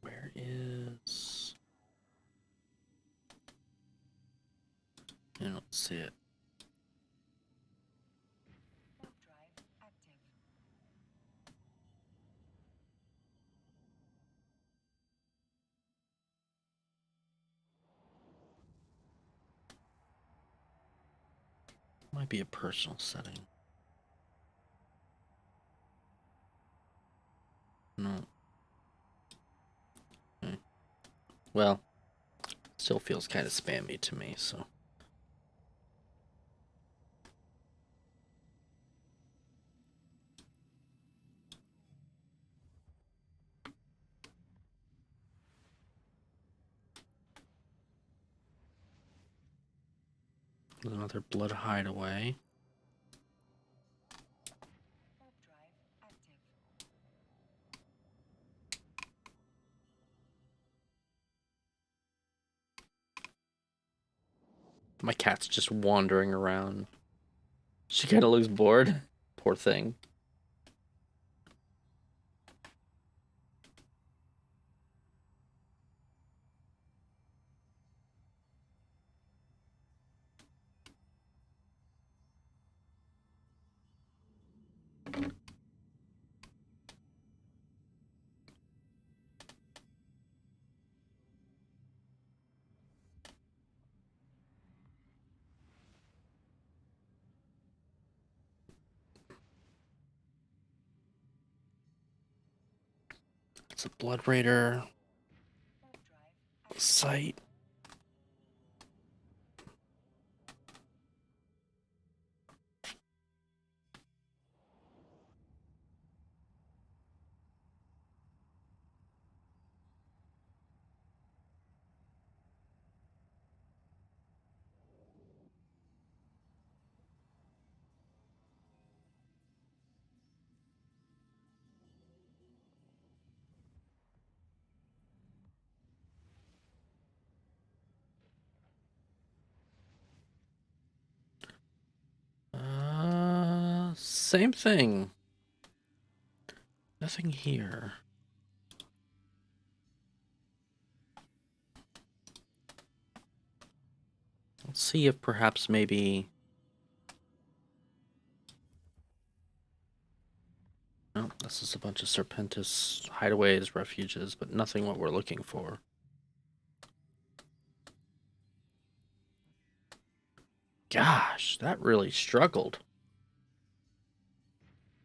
Speaker 1: Where is... I don't see it.
Speaker 2: Warp drive active.
Speaker 1: Might be a personal setting. No. Okay. Well, still feels kind of spammy to me, so. Another blood hideaway.
Speaker 2: Warp drive active.
Speaker 1: My cat's just wandering around. She kind of looks bored. Poor thing. It's a blood raider
Speaker 2: Warp drive active.
Speaker 1: site. Same thing. Nothing here. Let's see if perhaps maybe... No, this is a bunch of Serpentis hideaways, refuges, but nothing what we're looking for. Gosh, that really struggled.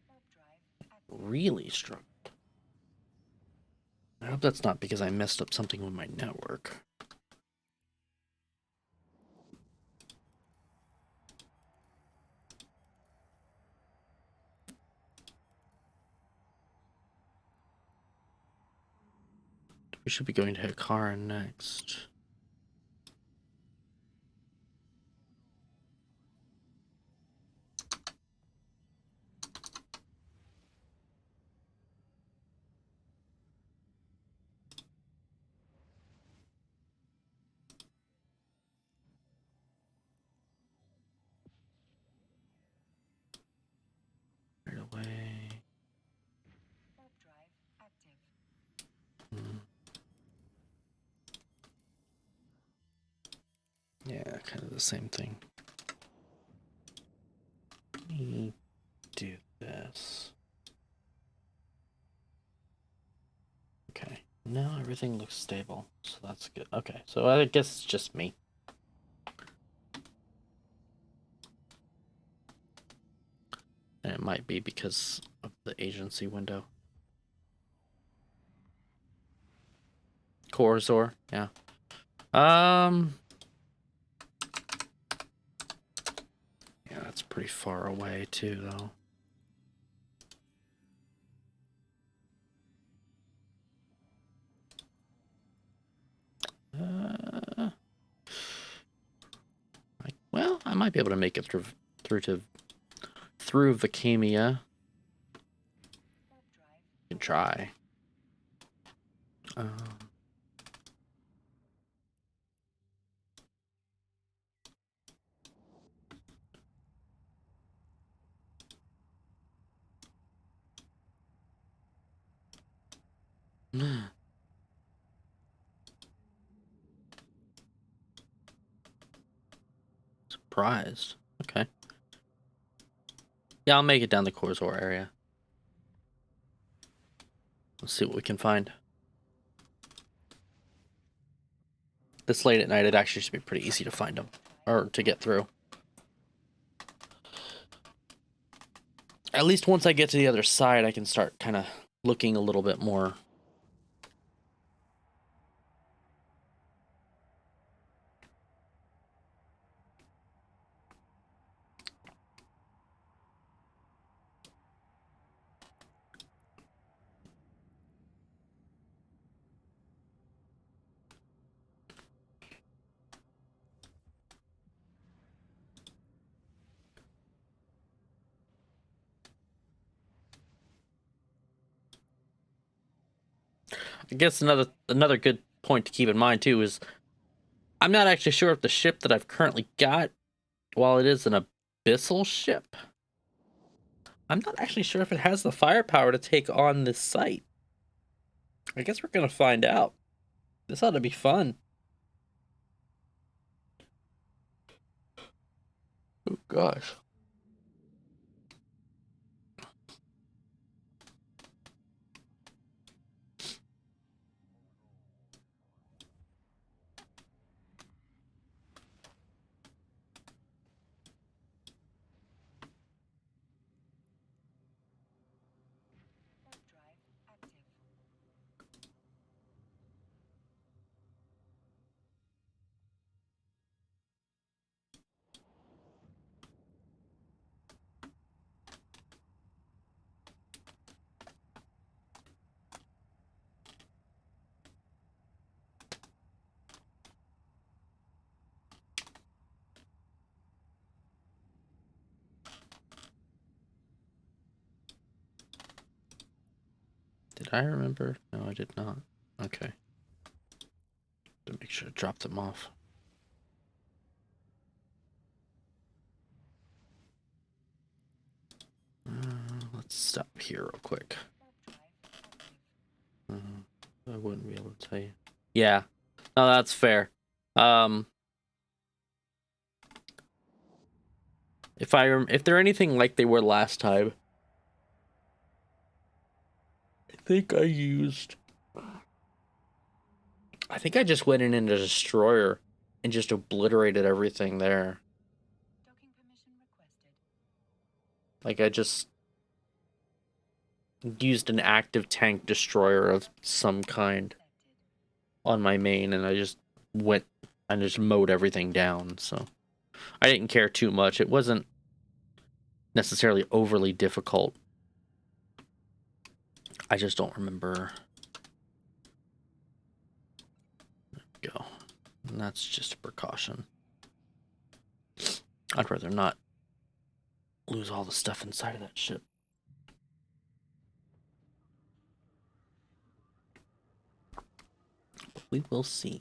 Speaker 2: Warp drive active.
Speaker 1: Really struggled. I hope that's not because I messed up something with my network. We should be going to Hikara next. Right away.
Speaker 2: Warp drive active.
Speaker 1: Yeah, kind of the same thing. Let me do this. Okay, now everything looks stable, so that's good. Okay, so I guess it's just me. And it might be because of the agency window. Corazor, yeah. Yeah, that's pretty far away too, though. Well, I might be able to make it through Vicamia.
Speaker 2: Warp drive.
Speaker 1: You can try. Surprised. Okay. Yeah, I'll make it down the Corazor area. Let's see what we can find. This late at night, it actually should be pretty easy to find them. Or to get through. At least once I get to the other side, I can start kind of looking a little bit more. I guess another good point to keep in mind too is I'm not actually sure if the ship that I've currently got, while it is an abyssal ship, I'm not actually sure if it has the firepower to take on this site. I guess we're gonna find out. This ought to be fun. Oh gosh.
Speaker 2: Warp drive active.
Speaker 1: Did I remember? No, I did not. Okay. To make sure to drop them off. Let's stop here real quick.
Speaker 2: Warp drive active.
Speaker 1: I wouldn't be able to tell you. Yeah. No, that's fair. If they're anything like they were last time, I think I just went in a destroyer and just obliterated everything there.
Speaker 2: Docking permission requested.
Speaker 1: Like I just used an active tank destroyer of some kind on my main, and I just went and just mowed everything down. So I didn't care too much. It wasn't necessarily overly difficult. I just don't remember go. And that's just a precaution. I'd rather not lose all the stuff inside of that ship. But we will see.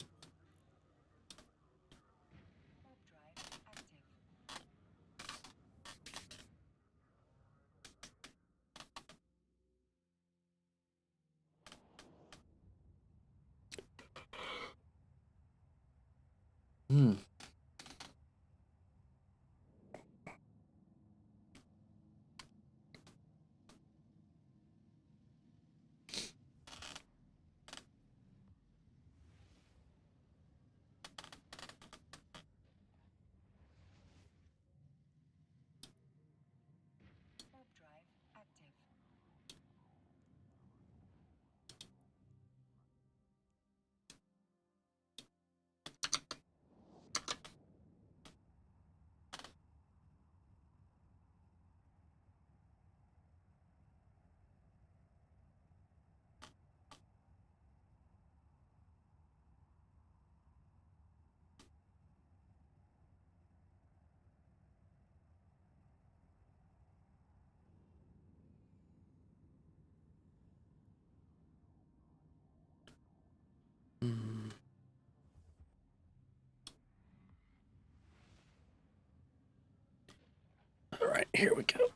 Speaker 1: All right, here we go.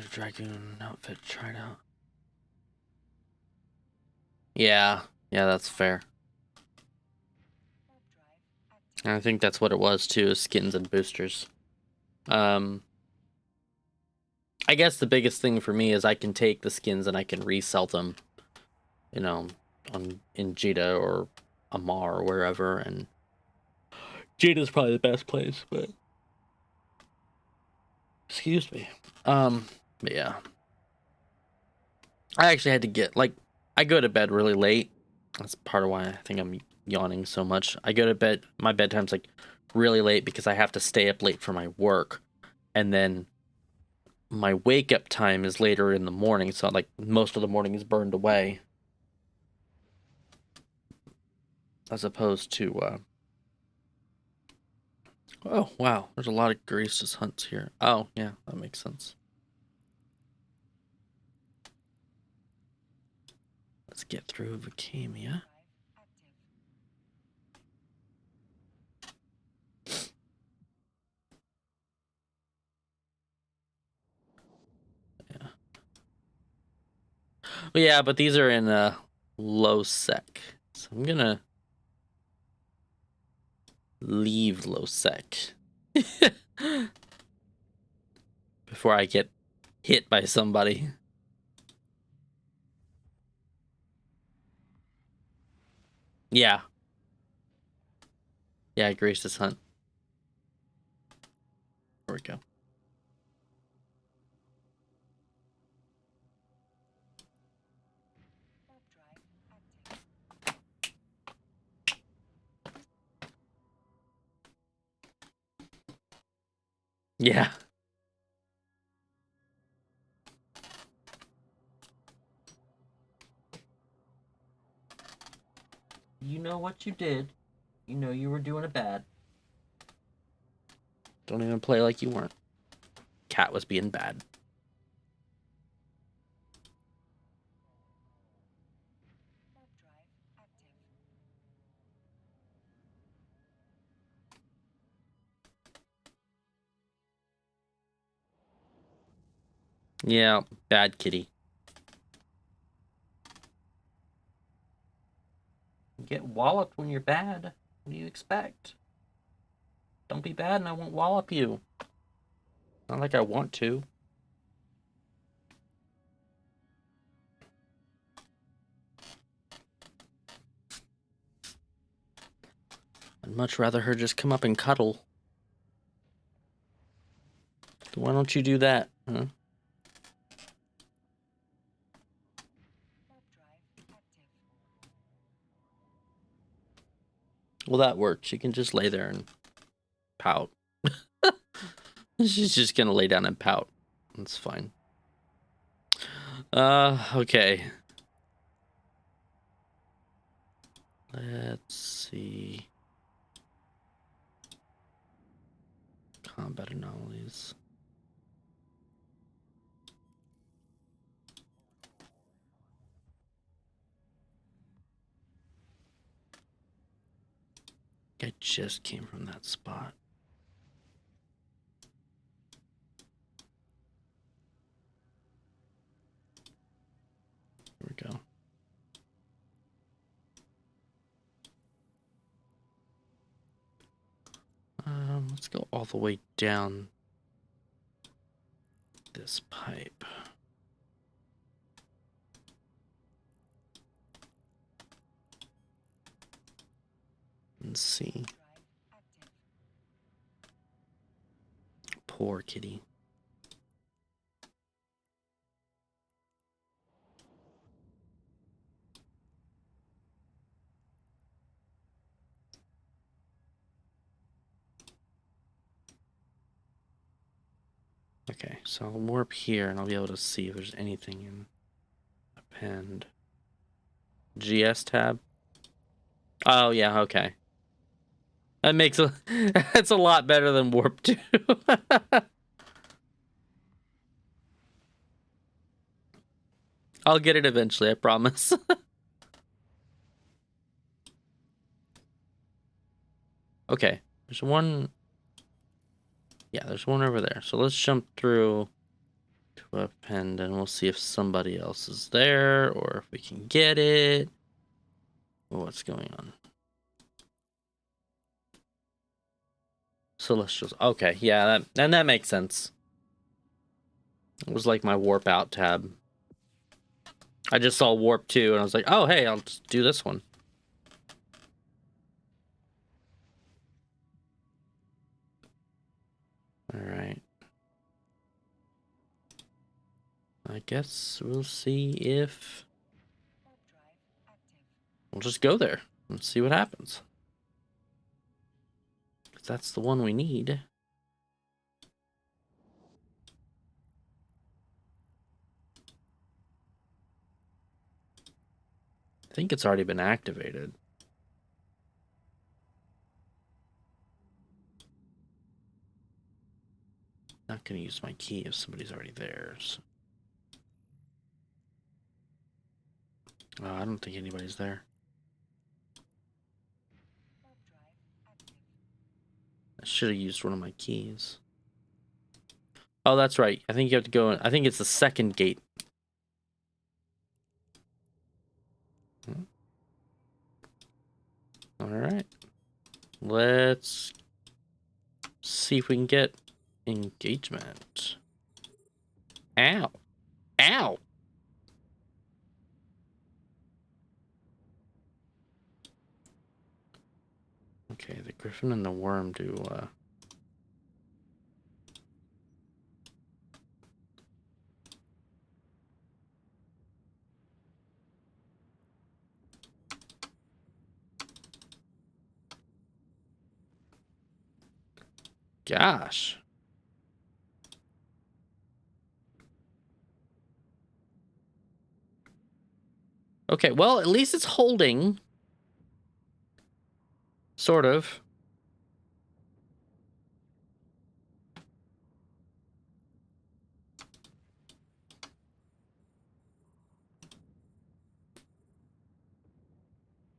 Speaker 1: Dragoon outfit tried out. Yeah, that's fair. And I think that's what it was too, is skins and boosters. I guess the biggest thing for me is I can take the skins and I can resell them, you know, in Jita or Amar or wherever, and Jita's probably the best place, but excuse me. But yeah. I actually had to get, like, I go to bed really late. That's part of why I think I'm yawning so much. I go to bed, my bedtime's like really late because I have to stay up late for my work. And then my wake up time is later in the morning, so like most of the morning is burned away. As opposed to, oh, wow, there's a lot of Guristas hunts here. Oh, yeah, that makes sense. Let's get through Vicamia. Yeah. Well, yeah, but these are in low sec. So I'm gonna leave low sec before I get hit by somebody. Yeah. Yeah, Grace's hunt. There we go. Yeah. You know what you did. You know you were doing it bad. Don't even play like you weren't. Cat was being bad. Yeah, bad kitty. You get walloped when you're bad. What do you expect? Don't be bad and I won't wallop you. Not like I want to. I'd much rather her just come up and cuddle. Why don't you do that, huh? Well, that works. She can just lay there and pout. She's just gonna lay down and pout. That's fine. Okay. Let's see. combat anomalies. I just came from that spot. Here we go. Let's go all the way down this pipe. And see. Poor kitty. Okay, so I'll warp here and I'll be able to see if there's anything in append. GS tab. Oh yeah, okay. That makes a that's a lot better than warp 2. I'll get it eventually, I promise. Okay, there's one. Yeah, there's one over there. So let's jump through to append and we'll see if somebody else is there or if we can get it. What's going on? Celestials. Okay, yeah, that makes sense. It was like my warp out tab. I just saw warp 2 and I was like, oh hey, I'll just do this one. Alright. I guess we'll see if we'll just go there and see what happens. 'Cause that's the one we need. I think it's already been activated. Not gonna use my key if somebody's already there. So. Oh, I don't think anybody's there. I should have used one of my keys. Oh, that's right. I think you have to go in. I think it's the second gate. All right. Let's see if we can get engagement. Ow. Ow. Okay, the griffin and the worm do, Gosh. Okay, well, at least it's holding. Sort of.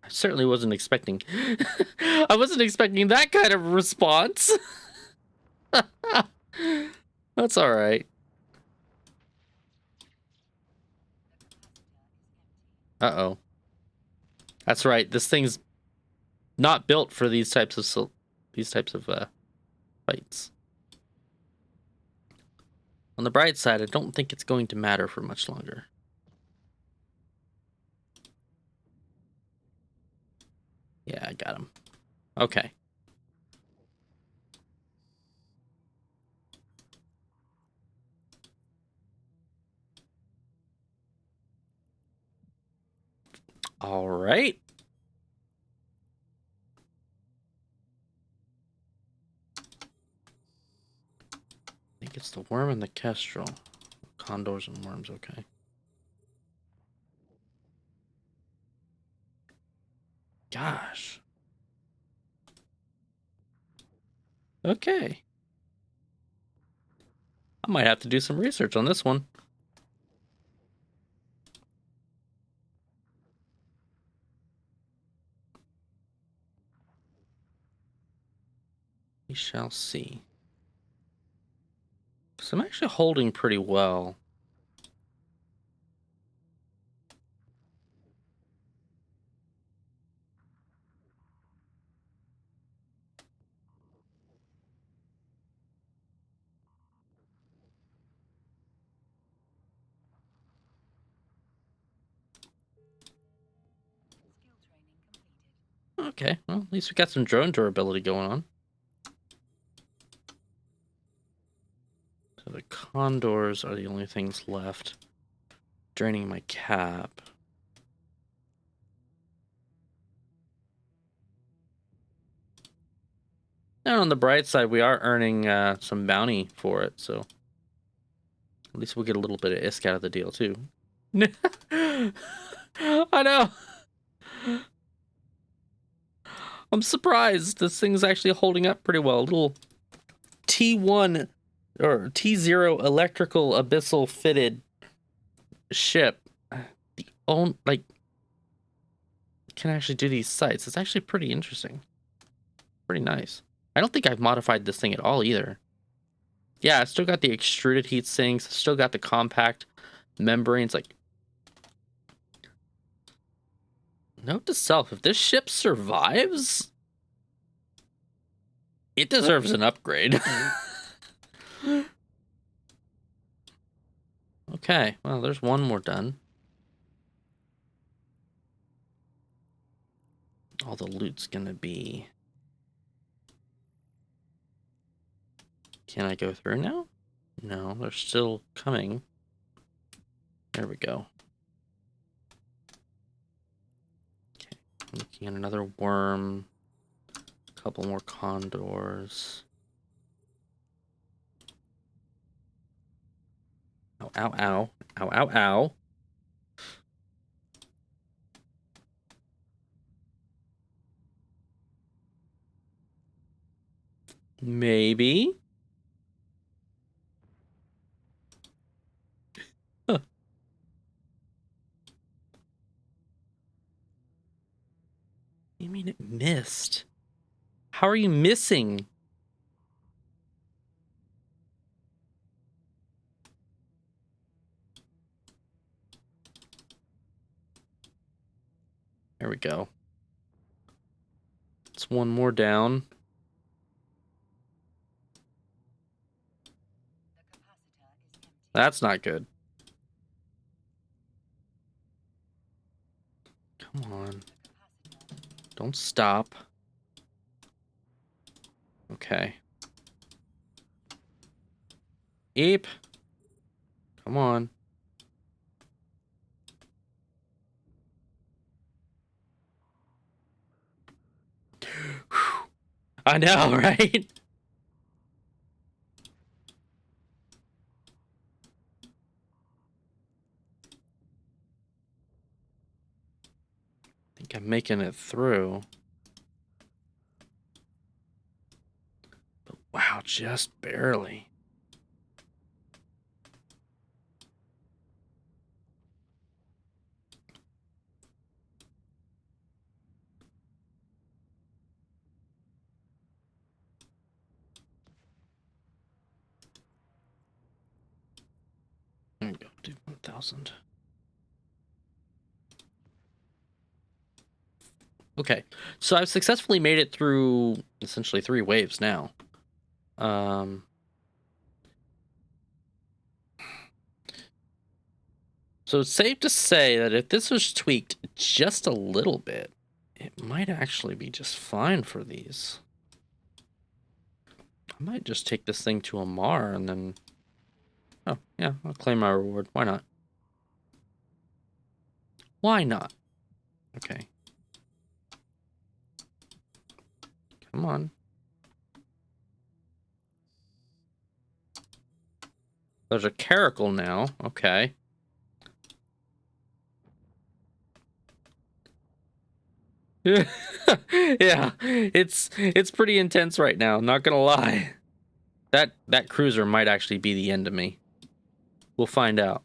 Speaker 1: I certainly wasn't expecting. I wasn't expecting that kind of response. That's all right. Uh-oh. That's right. This thing's not built for these types of fights. On the bright side, I don't think it's going to matter for much longer. Yeah, I got him. Okay. All right. I think it's the worm and the kestrel. Condors and worms, okay. Gosh. Okay. I might have to do some research on this one. We shall see. So I'm actually holding pretty well.
Speaker 2: Skill training completed.
Speaker 1: Okay, well, at least we got some drone durability going on. So the condors are the only things left. Draining my cap. And on the bright side, we are earning some bounty for it, so at least we'll get a little bit of ISK out of the deal, too. I know! I'm surprised. This thing's actually holding up pretty well. A little T1 or T0 electrical abyssal fitted ship. The own, like, can actually do these sights. It's actually pretty interesting. Pretty nice. I don't think I've modified this thing at all either. Yeah, it's still got the extruded heat sinks, still got the compact membranes. Like, note to self, if this ship survives, it deserves an upgrade. Okay, well, there's one more done. All the loot's gonna be... Can I go through now? No, they're still coming. There we go. Okay, looking at another worm. A couple more condors. Ow, ow, ow. Ow, ow, ow. Maybe? Huh. You mean it missed? How are you missing? There we go. It's one more down.
Speaker 2: The capacitor is empty.
Speaker 1: That's not good. Come on.
Speaker 2: The capacitor.
Speaker 1: Don't stop. Okay. Eep. Come on. I know, right? I think I'm making it through. But wow, just barely. There we go, do 1,000. Okay, so I've successfully made it through essentially 3 waves now. So it's safe to say that if this was tweaked just a little bit, it might actually be just fine for these. I might just take this thing to Amar and then... Oh, yeah, I'll claim my reward. Why not? Why not? Okay. Come on. There's a caracal now. Okay. Yeah, it's pretty intense right now, not gonna lie. That cruiser might actually be the end of me. We'll find out.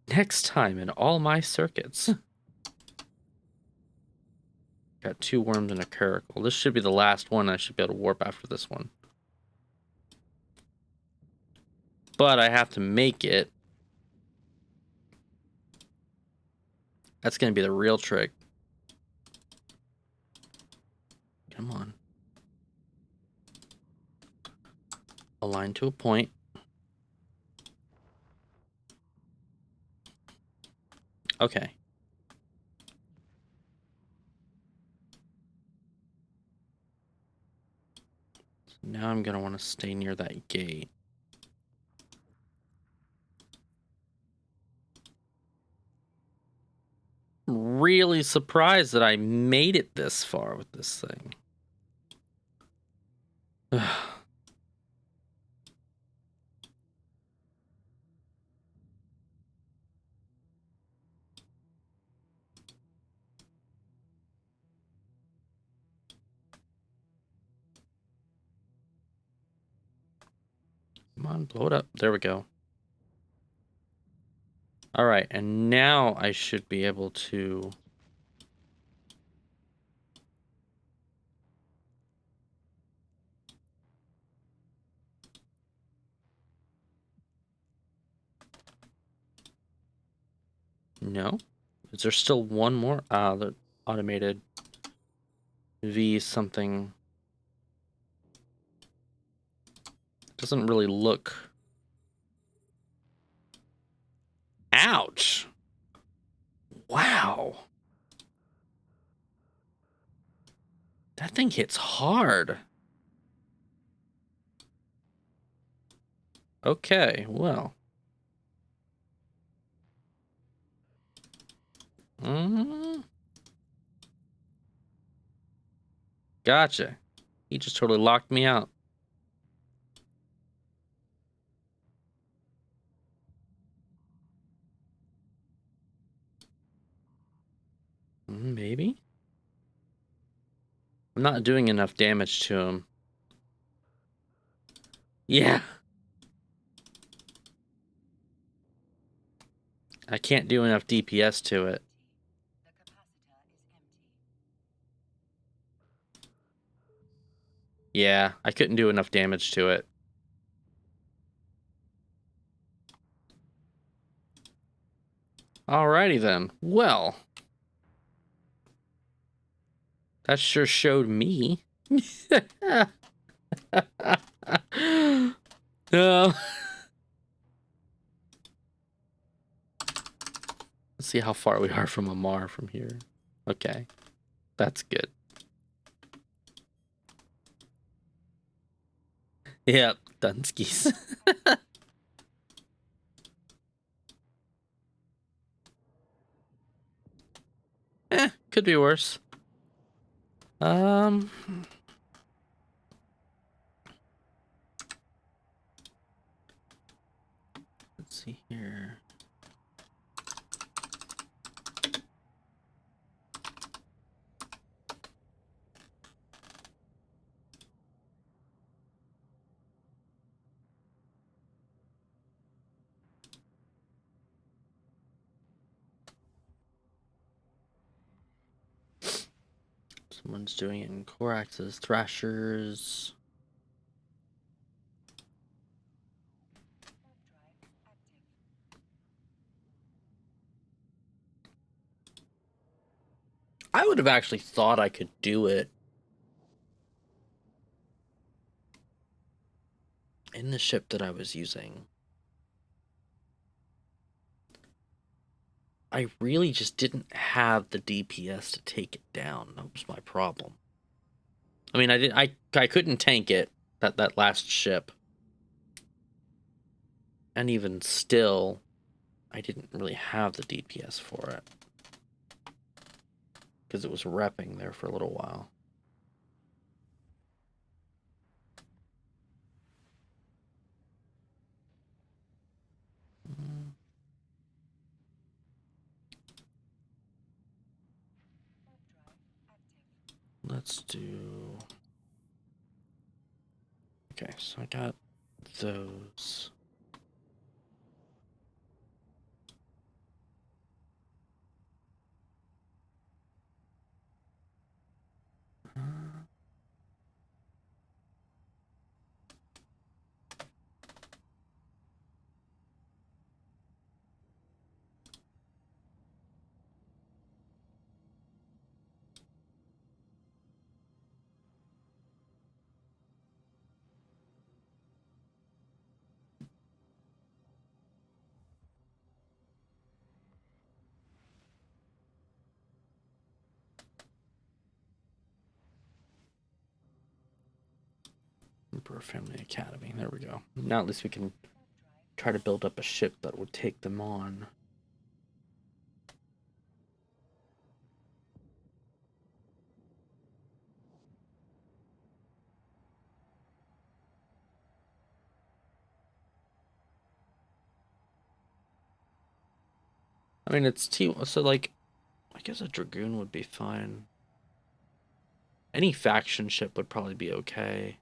Speaker 1: Next time in all my circuits. Got 2 worms and a caracal. This should be the last one. I should be able to warp after this one. But I have to make it. That's going to be the real trick. Come on. Align to a point. Okay. So now I'm going to want to stay near that gate. Really surprised that I made it this far with this thing. Come on, blow it up. There we go. All right, and now I should be able to... No? Is there still one more? Ah, the automated V something. Doesn't really look... Ouch! Wow! That thing hits hard. Okay, well. Gotcha. He just totally locked me out. Maybe? I'm not doing enough damage to him. Yeah. I can't do enough DPS to it.
Speaker 2: The capacitor is empty.
Speaker 1: Yeah, I couldn't do enough damage to it. Alrighty then. Well. That sure showed me. No. Let's see how far we are from Amar from here. Okay. That's good. Yep, Dunskies. Could be worse. Let's see here. Someone's doing it in Corax's Thrashers. I would have actually thought I could do it in the ship that I was using. I really just didn't have the DPS to take it down. That was my problem. I mean, I couldn't tank it, that last ship. And even still, I didn't really have the DPS for it. Because it was repping there for a little while. let's do... Okay, so I got those. Emperor Family Academy. There we go. Now at least we can try to build up a ship that would take them on. I mean, it's T, so like, I guess a Dragoon would be fine. Any faction ship would probably be okay.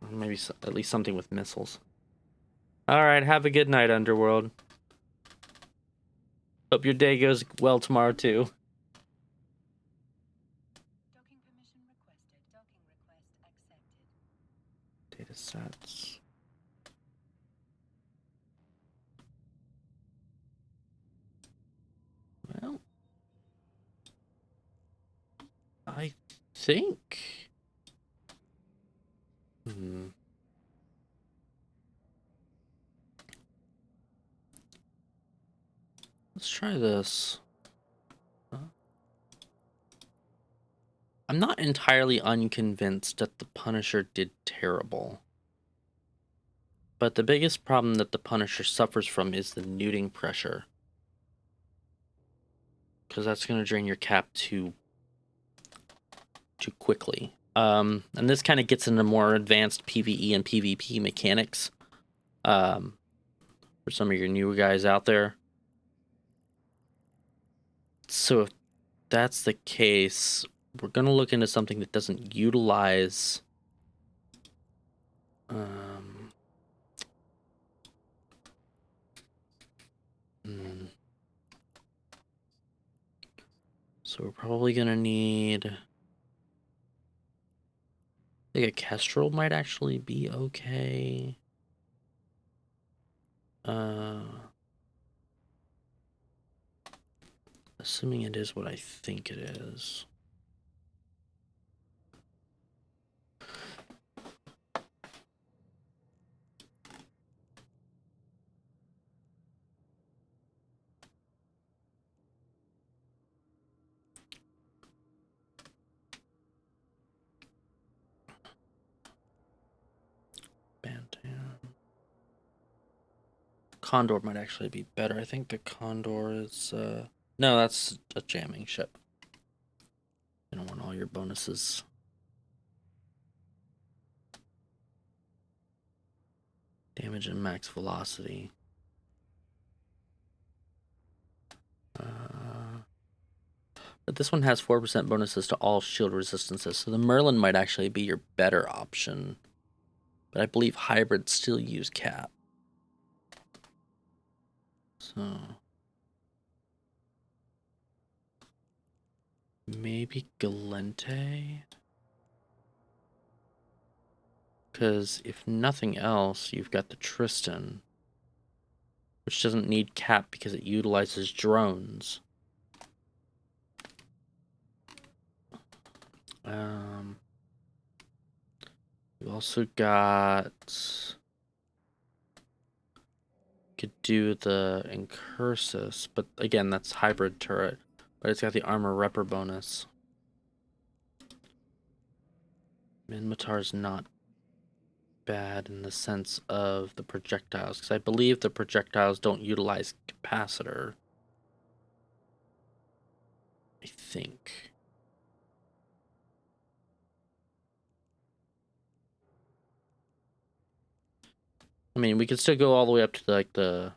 Speaker 1: Or maybe at least something with missiles. Alright, have a good night, Underworld. Hope your day goes well tomorrow, too.
Speaker 2: Docking permission requested. Docking request accepted.
Speaker 1: Data sets. Well, I think... Let's try this. I'm not entirely unconvinced that the Punisher did terrible. But the biggest problem that the Punisher suffers from is the neuting pressure. Because that's going to drain your cap too quickly. And this kind of gets into more advanced PvE and PvP mechanics. For some of your newer guys out there. So if that's the case, we're going to look into something that doesn't utilize... So we're probably going to need... I think a Kestrel might actually be okay. Assuming it is what I think it is. Bantam. Condor might actually be better. I think the Condor is... No, that's a jamming ship. You don't want all your bonuses. Damage and max velocity. But this one has 4% bonuses to all shield resistances, so the Merlin might actually be your better option. But I believe hybrids still use cap. So... maybe Galente? Because if nothing else, you've got the Tristan, which doesn't need cap because it utilizes drones. We've also got... could do the Incursus, but again, that's hybrid turret. But it's got the armor repper bonus. Minmatar's not bad in the sense of the projectiles, because I believe the projectiles don't utilize capacitor. I think. I mean, we could still go all the way up to like the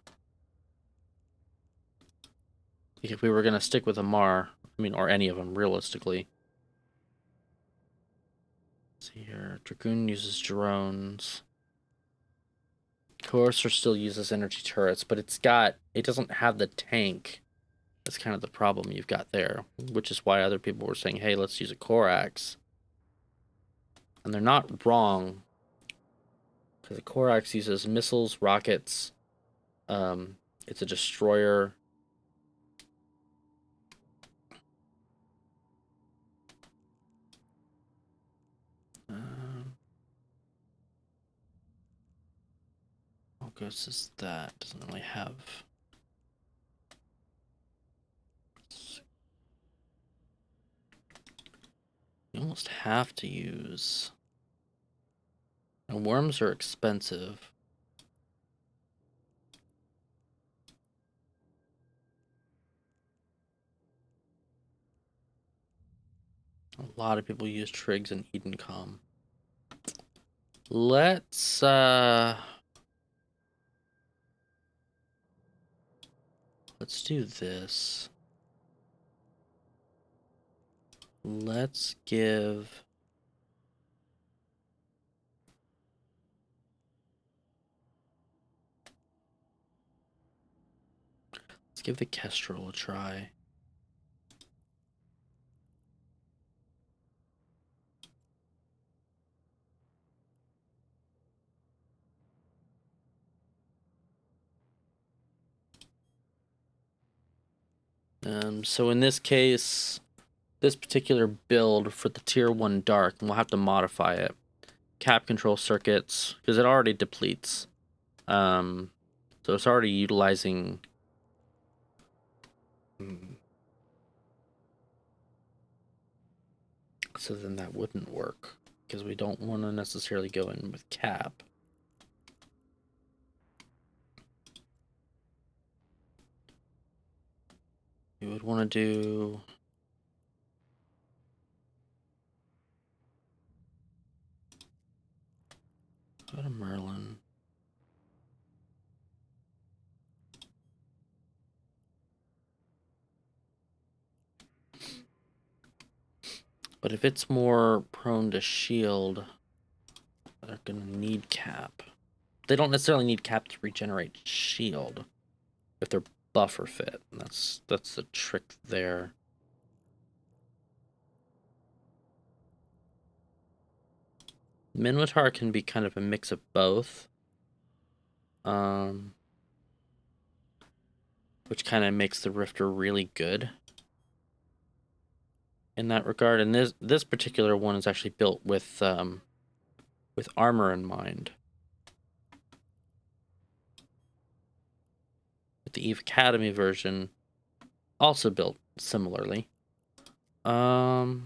Speaker 1: Like if we were gonna stick with Amar, I mean, or any of them realistically. Let's see here, Dragoon uses drones. Courser still uses energy turrets, but it doesn't have the tank. That's kind of the problem you've got there, which is why other people were saying, hey, let's use a Corax. And they're not wrong, because the Corax uses missiles, rockets, it's a destroyer. How good is that? Doesn't really have. You almost have to use. And worms are expensive. A lot of people use Trigs and Edencom. Let's do this. Let's give the Kestrel a try. So in this case, this particular build for the tier 1 dark, and we'll have to modify it. Cap control circuits, because it already depletes. So it's already utilizing. So then that wouldn't work, because we don't want to necessarily go in with cap. We would want to do. Go to Merlin. But if it's more prone to shield, they're gonna need cap. They don't necessarily need cap to regenerate shield if they're buffer fit. That's the trick there. Minotaur can be kind of a mix of both. Which kind of makes the Rifter really good in that regard. And this particular one is actually built with armor in mind. With the Eve Academy version, also built similarly. Let's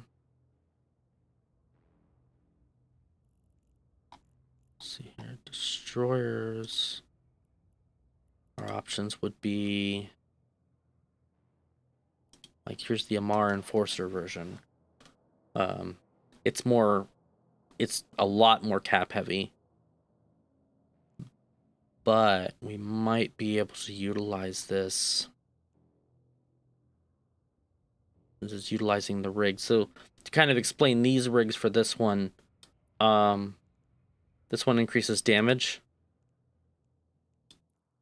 Speaker 1: see here, destroyers. Our options would be like, here's the Amar Enforcer version. It's a lot more cap heavy, but we might be able to utilize this. This is utilizing the rig. So to kind of explain these rigs for this one, this one increases damage,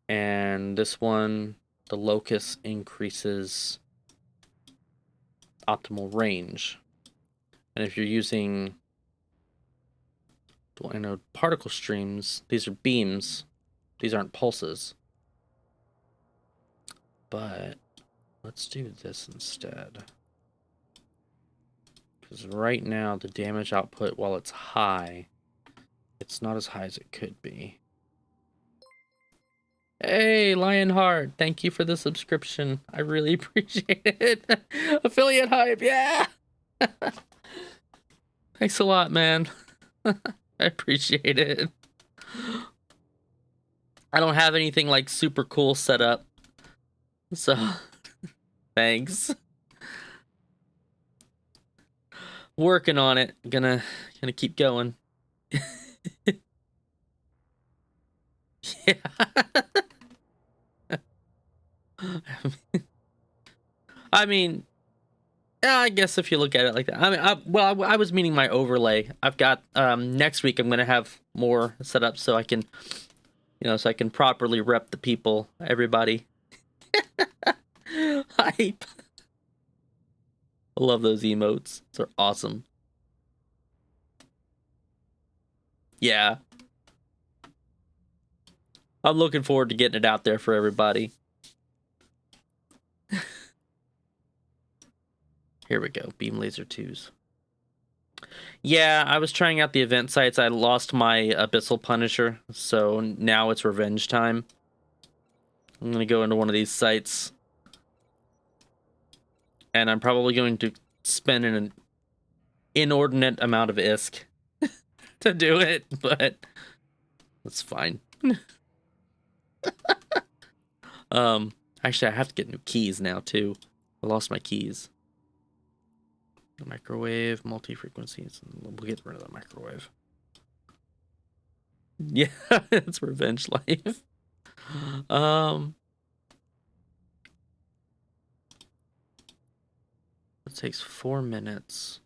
Speaker 1: and this one, the Locust, increases optimal range. And if you're using dual anode particle streams, these are beams. These aren't pulses. But let's do this instead. Because right now, the damage output, while it's high, it's not as high as it could be. Hey, Lionheart, thank you for the subscription. I really appreciate it. Affiliate hype, yeah! Thanks a lot, man. I appreciate it. I don't have anything like super cool set up, so thanks. Working on it. Gonna keep going. Yeah. I mean, yeah, I guess if you look at it like that. I mean, I was meaning my overlay. I've got next week. I'm gonna have more set up so I can, so I can properly rep the people, everybody. Hype. I love those emotes. They're awesome. Yeah, I'm looking forward to getting it out there for everybody. Here we go. Beam Laser 2s. Yeah, I was trying out the event sites. I lost my Abyssal Punisher, so now it's revenge time. I'm gonna go into one of these sites, and I'm probably going to spend an inordinate amount of ISK to do it, but that's fine. Actually, I have to get new keys now too. I lost my keys. The microwave, multi-frequencies. We'll get rid of the microwave. Yeah, it's revenge life. It takes 4 minutes.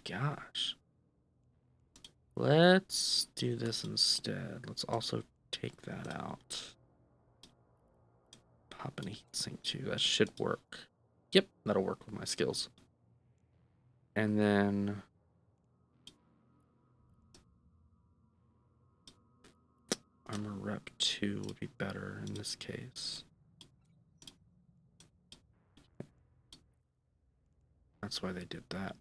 Speaker 1: Gosh. Let's do this instead. Let's also take that out. Pop in a heatsink too. That should work. Yep, that'll work with my skills. And then armor rep 2 would be better in this case. That's why they did that.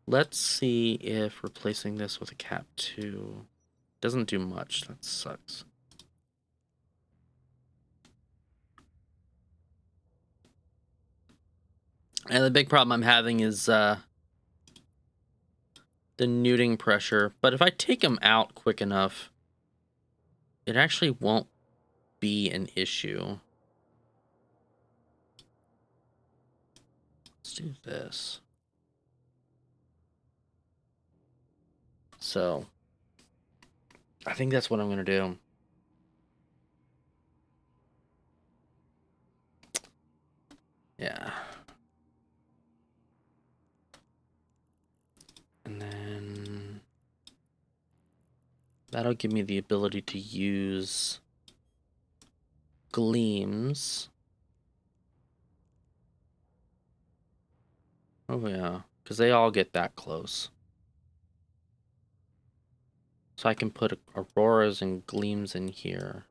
Speaker 1: Let's see if replacing this with a cap 2 doesn't do much. That sucks. And the big problem I'm having is the neuting pressure. But if I take them out quick enough, it actually won't be an issue. Let's do this. So I think that's what I'm gonna do. Yeah. And then that'll give me the ability to use gleams. Oh yeah, because they all get that close. So I can put auroras and gleams in here.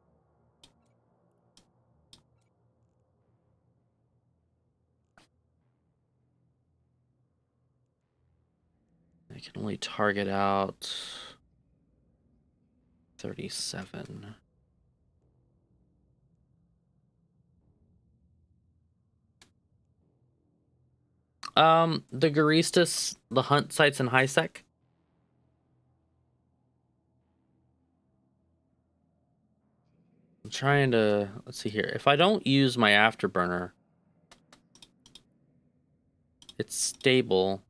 Speaker 1: I can only target out 37. The Guristas, the hunt sites in high sec. I'm trying to, let's see here. If I don't use my afterburner, it's stable.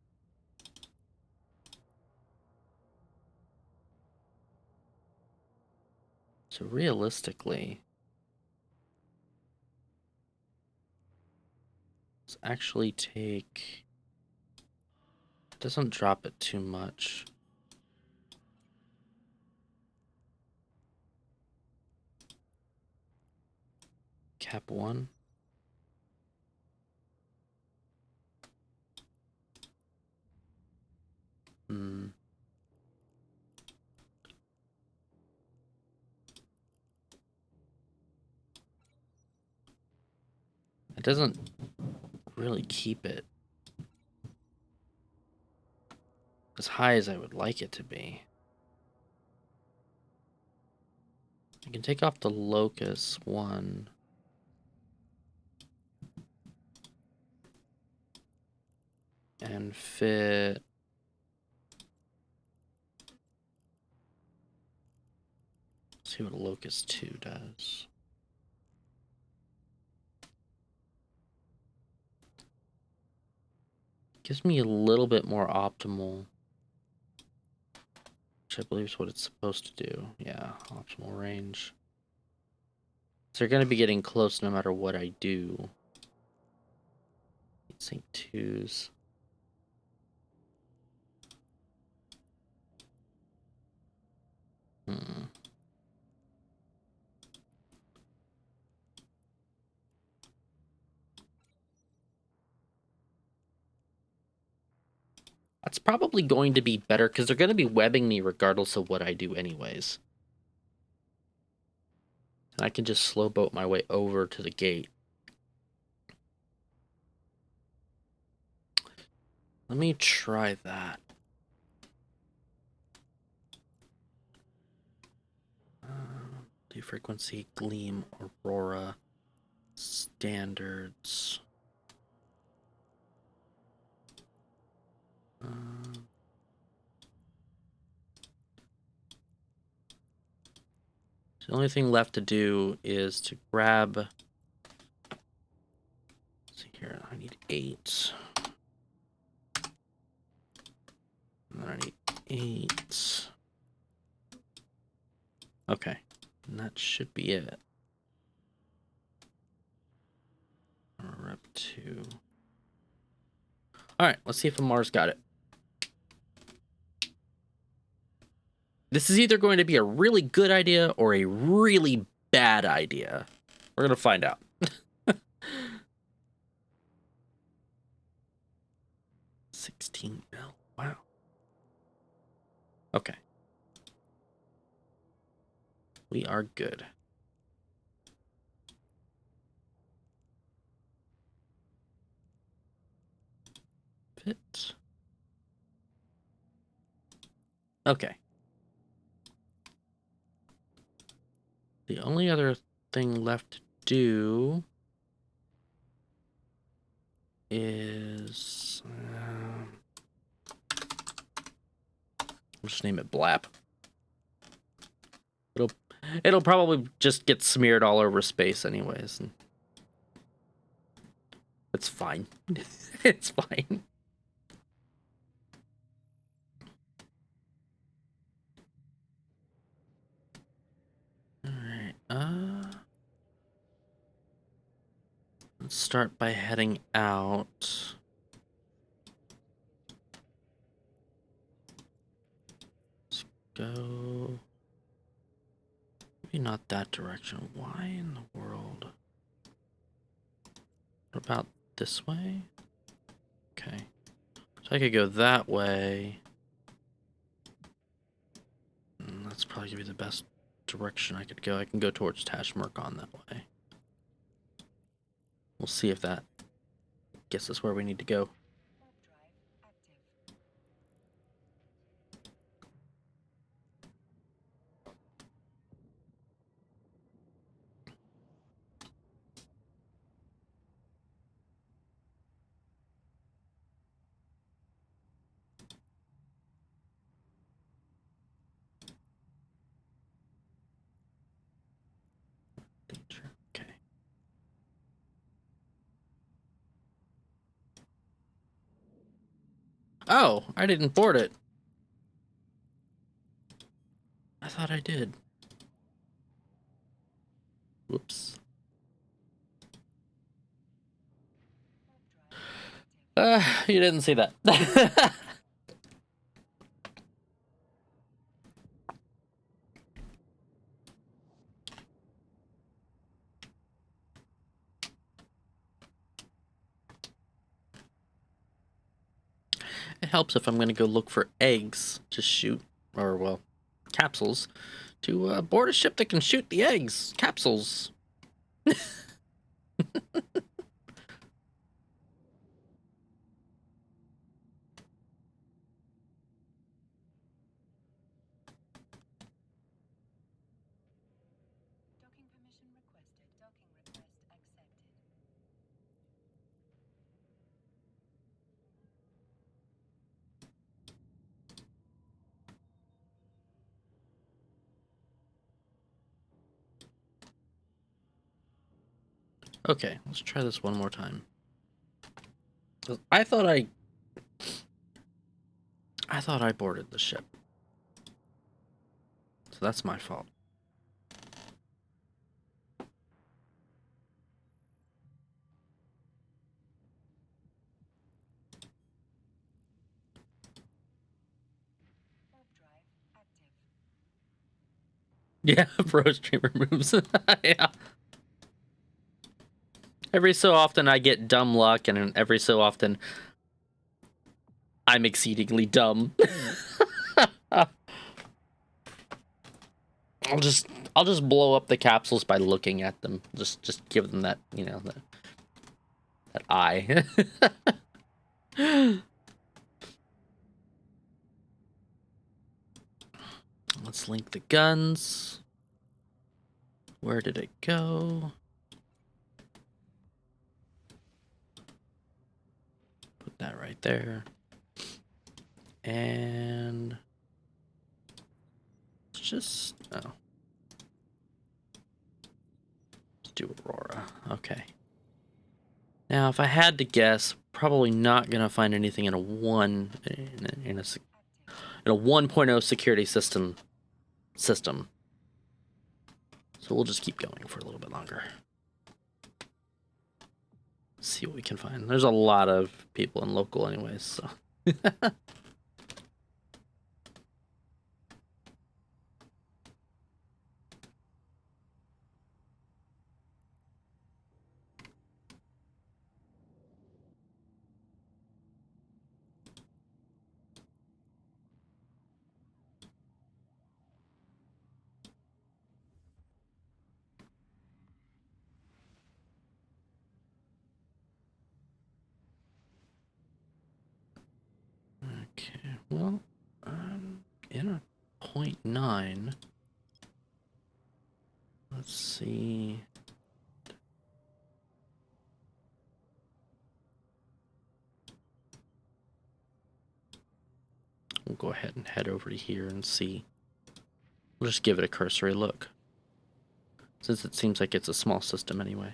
Speaker 1: So realistically, let's actually take, it doesn't drop it too much. Cap 1. It doesn't really keep it as high as I would like it to be. I can take off the locus 1. And fit. See what a locus 2 does. Gives me a little bit more optimal. which I believe is what it's supposed to do. Yeah, optimal range. So you're going to be getting close no matter what I do. Sync 2s. That's probably going to be better because they're going to be webbing me regardless of what I do anyways. And I can just slow boat my way over to the gate. Let me try that. The frequency, gleam, aurora, standards. The only thing left to do is to grab. Let's see here, I need 8. And then I need 8. Okay, and that should be it. Rep 2. All right, let's see if Amar's got it. This is either going to be a really good idea or a really bad idea. We're going to find out. 16 mil. Wow. Okay. We are good. Fit. Okay. The only other thing left to do is I'll just name it Blap. It'll probably just get smeared all over space anyways. And it's fine. It's fine. All right. Let's start by heading out. Let's go. Maybe not that direction. Why in the world? What about this way? Okay. So I could go that way. And that's probably gonna be the best direction I could go. I can go towards Tashmurkon that way. We'll see if that gets us where we need to go. Okay. Oh, I didn't board it. I thought I did. Whoops. You didn't see that. It helps if I'm going to go look for eggs to shoot, or, well, capsules, to board a ship that can shoot the eggs. Capsules.
Speaker 2: Docking permission requested. Docking request accepted.
Speaker 1: Okay, let's try this one more time. I thought I boarded the ship. So that's my fault.
Speaker 2: Warp drive active.
Speaker 1: Yeah, pro streamer moves. Yeah. Every so often I get dumb luck, and every so often I'm exceedingly dumb. I'll just blow up the capsules by looking at them. Just give them that, you know, that eye. Let's link the guns. Where did it go? Put that right there. And let's just, oh. Let's do Aurora. Okay. Now, if I had to guess, probably not gonna find anything in a 1.0 security system. So we'll just keep going for a little bit longer. See what we can find. There's a lot of people in local anyways, so. Okay, well, in a 0.9. Let's see. We'll go ahead and head over to here and see. We'll just give it a cursory look, since it seems like it's a small system anyway.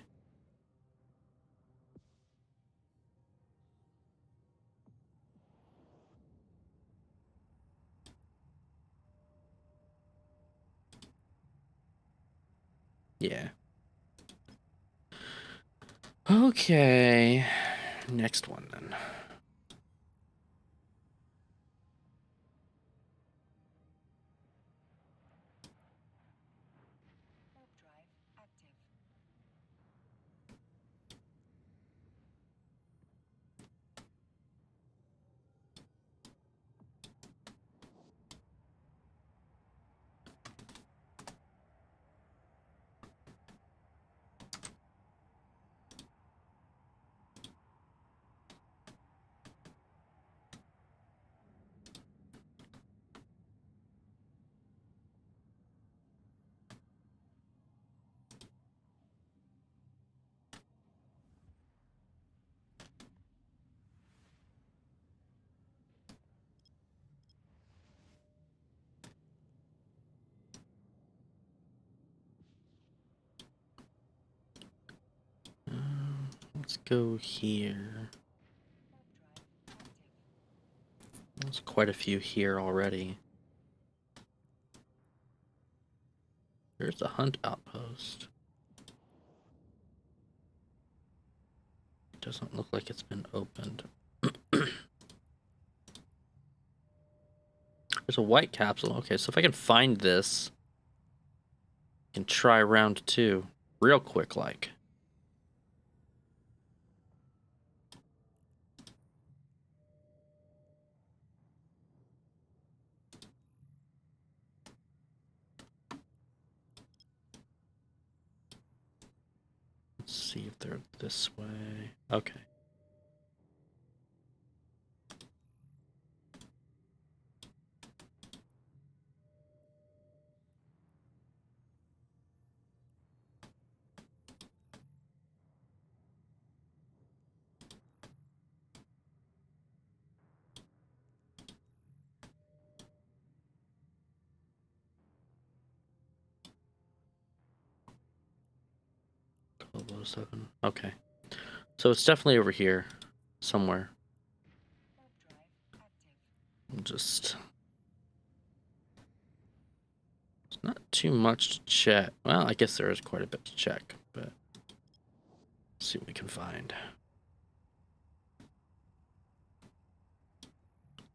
Speaker 1: Yeah. Okay. Next one then.
Speaker 2: Warp drive active.
Speaker 1: Let's go here.
Speaker 2: Warp drive active.
Speaker 1: There's quite a few here already. There's a hunt outpost. Doesn't look like it's been opened. There's a white capsule. Okay, so if I can find this, I can try round 2 real quick like. Let's see if they're this way. Okay. .007. Okay. So it's definitely over here somewhere.
Speaker 2: Warp drive active.
Speaker 1: Just Not too much to check. Well, I guess there is quite a bit to check, but let's see what we can find.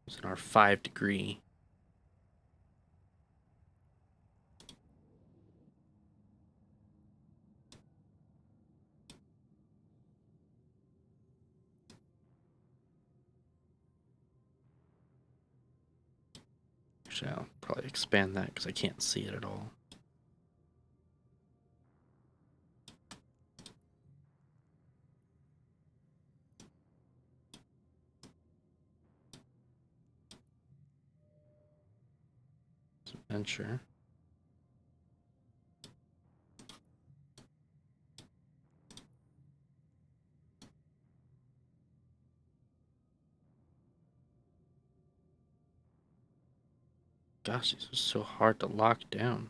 Speaker 1: It's in our 5-degree. Actually, I'll probably expand that because I can't see it at all. Adventure. Gosh, these are so hard to lock down.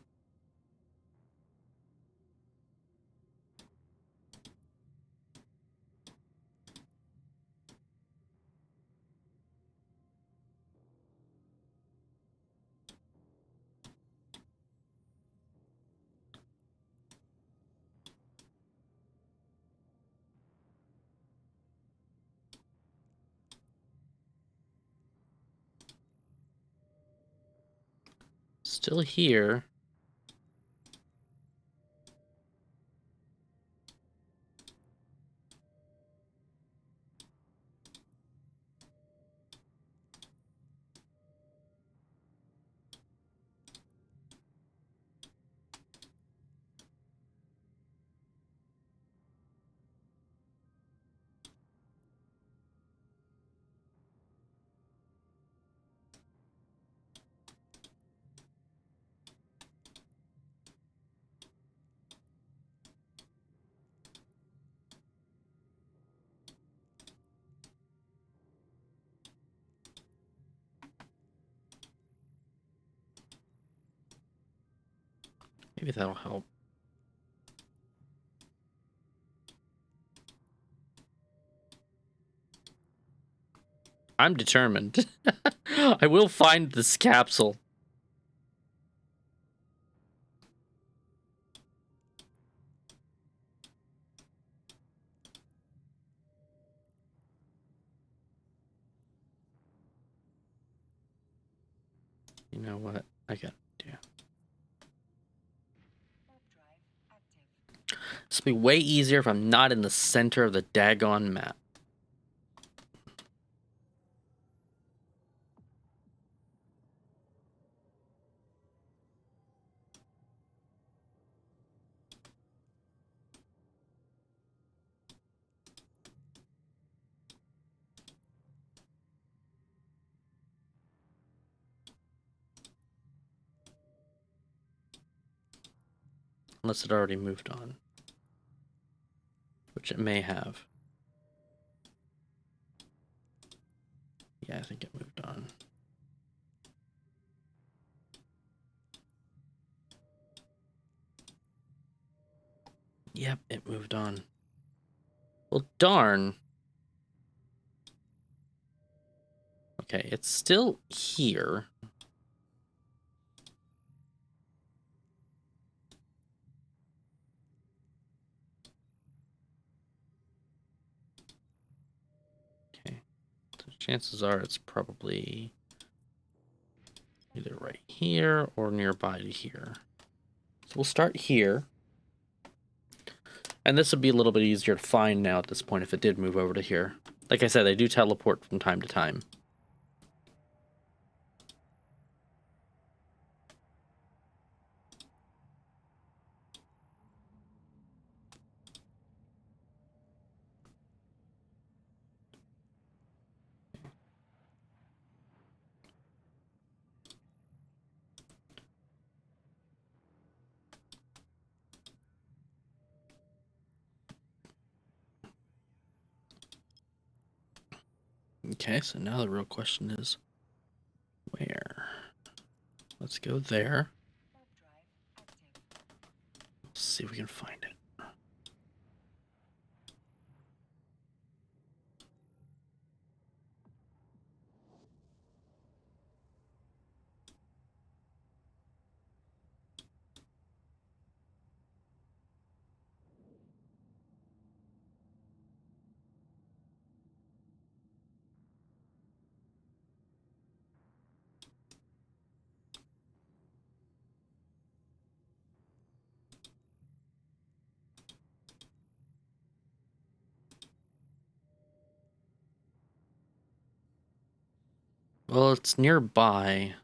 Speaker 1: Still here. Maybe that'll help. I'm determined. I will find this capsule. You know what? I got an idea.
Speaker 2: Warp drive active.
Speaker 1: This will be way easier if I'm not in the center of the daggone map. Unless it already moved on. Which it may have. Yeah, I think it moved on. Yep, it moved on. Well, darn. Okay, it's still here. Okay, so chances are it's probably either right here or nearby to here. So we'll start here. And this would be a little bit easier to find now at this point if it did move over to here. Like I said, they do teleport from time to time. Okay, so now the real question is, where? Let's go there.
Speaker 2: Warp drive active.
Speaker 1: Let's see if we can find it. Well, it's nearby.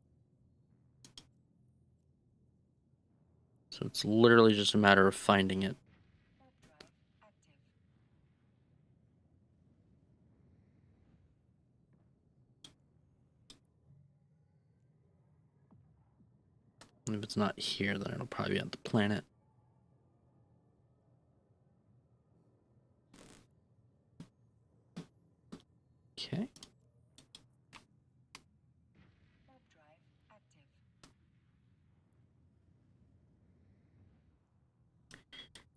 Speaker 1: So it's literally just a matter of finding it.
Speaker 2: Warp drive active.
Speaker 1: And if it's not here, then it'll probably be on the planet. Okay.
Speaker 2: Warp drive active.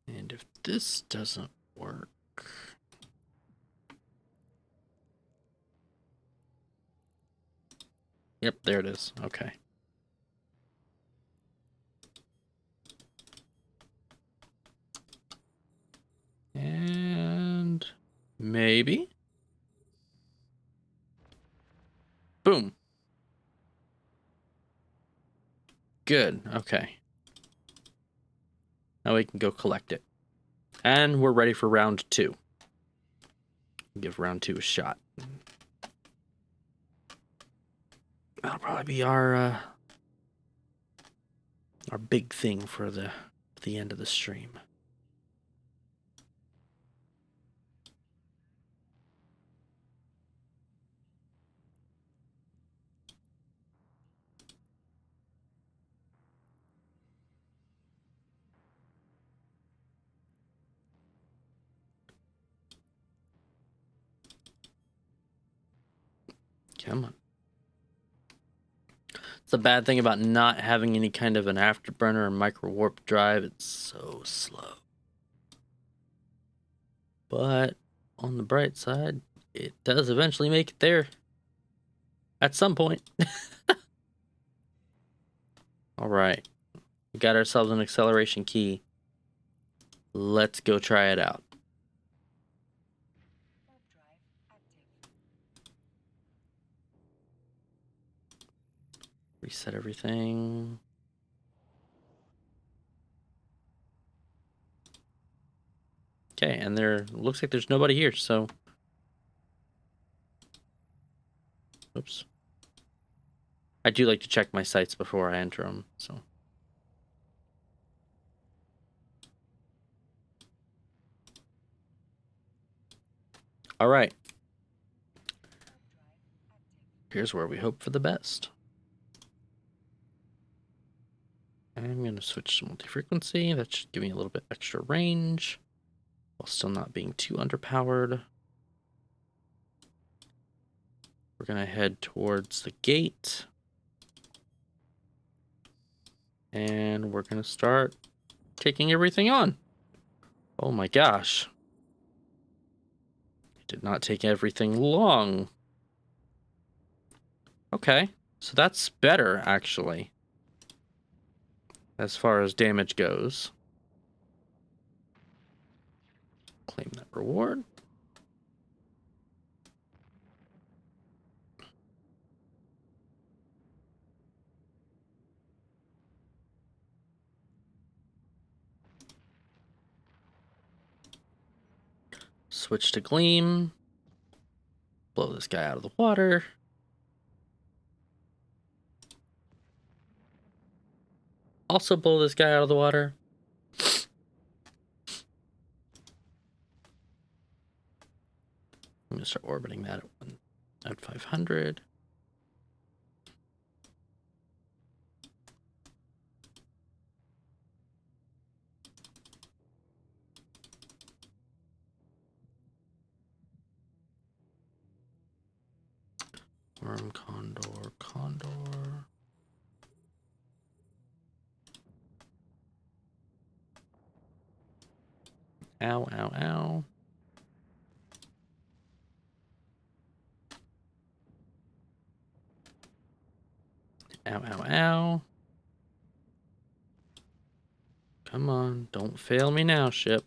Speaker 1: And if this doesn't work... Yep, there it is. Okay. And maybe. Boom. Good. Okay. Now we can go collect it. And we're ready for round 2. Give round 2 a shot. That'll probably be our big thing for the end of the stream. Come on. It's the bad thing about not having any kind of an afterburner or micro warp drive. It's so slow. But on the bright side, it does eventually make it there. At some point. All right. We got ourselves an acceleration key. Let's go try it out.
Speaker 2: Warp drive active.
Speaker 1: Reset everything. Okay, and there looks like there's nobody here, so... Oops. I do like to check my sites before I enter them, so... All right. Here's where we hope for the best. I'm going to switch to multi-frequency. That should give me a little bit extra range, while still not being too underpowered. We're going to head towards the gate. And we're going to start taking everything on. Oh my gosh. It did not take everything long. Okay, so that's better, actually, as far as damage goes. Claim that reward. Switch to Gleam. Blow this guy out of the water. Also blow this guy out of the water. I'm going to start orbiting that at 500. Worm, condor, condor. Ow, ow, ow. Ow, ow, ow. Come on, don't fail me now, ship.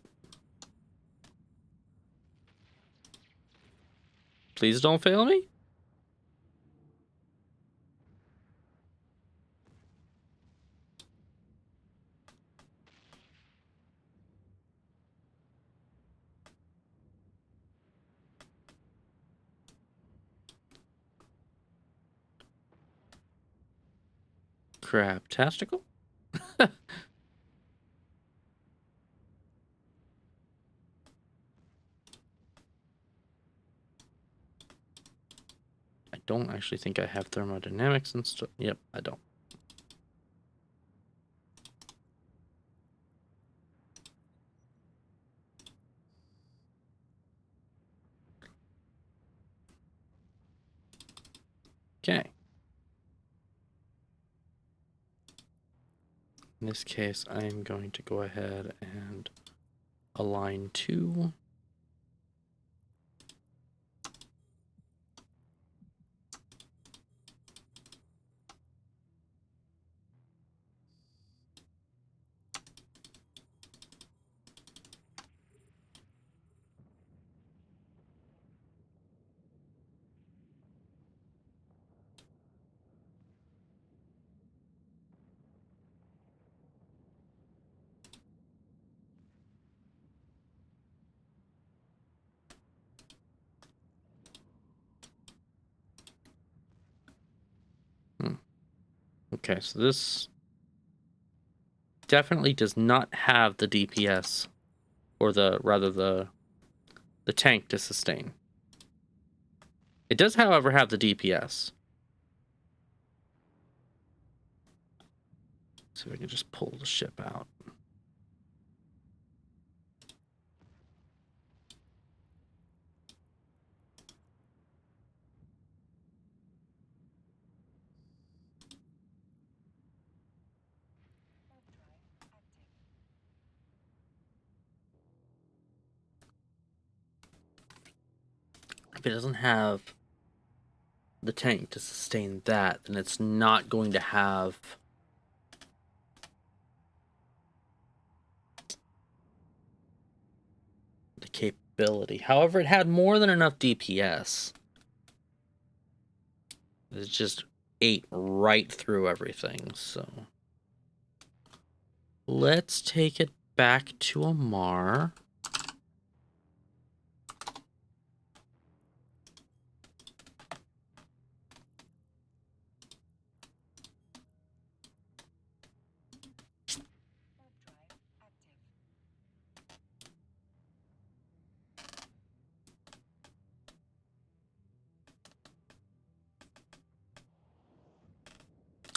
Speaker 1: Please don't fail me. Crab-tastical? I don't actually think I have thermodynamics and stuff. Yep, I don't. Okay. In this case, I'm going to go ahead and align 2. Okay, so this definitely does not have the DPS, or rather the tank to sustain. It does, however, have the DPS. So we can just pull the ship out. If it doesn't have the tank to sustain that, then it's not going to have the capability. However, it had more than enough DPS. It just ate right through everything, so let's take it back to Amar.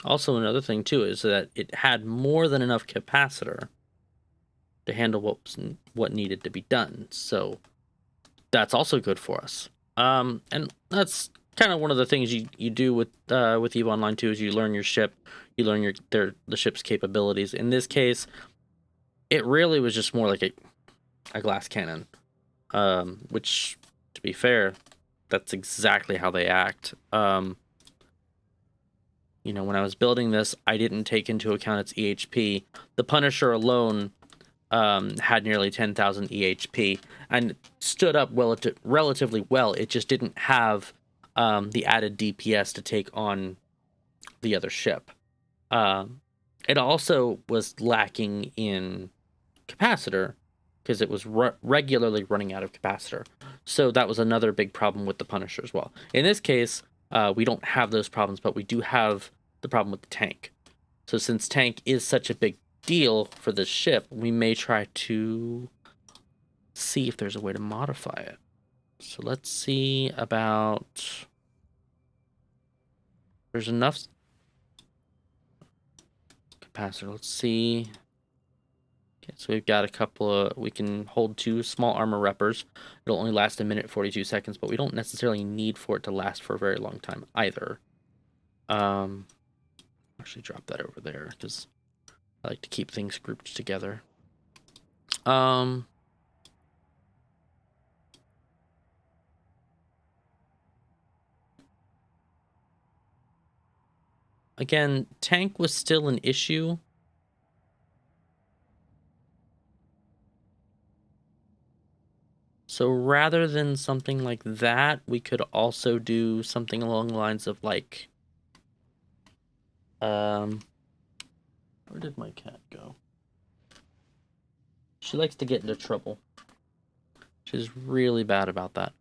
Speaker 1: Also, another thing too is that it had more than enough capacitor to handle what needed to be done. So that's also good for us. And that's kind of one of the things you do with EVE Online 2 is you learn your ship, you learn the ship's capabilities. In this case, it really was just more like a glass cannon, which, to be fair, that's exactly how they act. You know, when I was building this, I didn't take into account its EHP. The Punisher alone had nearly 10,000 EHP and stood up relatively well. It just didn't have the added DPS to take on the other ship. It also was lacking in capacitor because it was regularly running out of capacitor. So that was another big problem with the Punisher as well. In this case, we don't have those problems, but we do have the problem with the tank. So since tank is such a big deal for this ship, we may try to see if there's a way to modify it. So let's see about... There's enough capacitor. Let's see. Okay, so we've got a couple of... We can hold 2 small armor reppers. It'll only last a minute 42 seconds, but we don't necessarily need for it to last for a very long time either. Actually drop that over there because I like to keep things grouped together. Again, tank was still an issue. So rather than something like that, we could also do something along the lines of like, where did my cat go? She likes to get into trouble. She's really bad about that.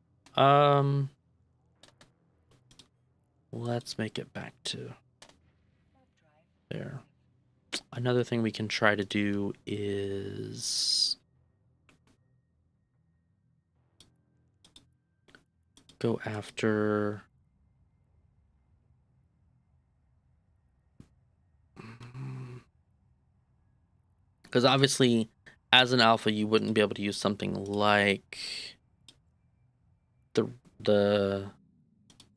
Speaker 1: Let's make it back to... There. Another thing we can try to do is go after because obviously as an alpha you wouldn't be able to use something like the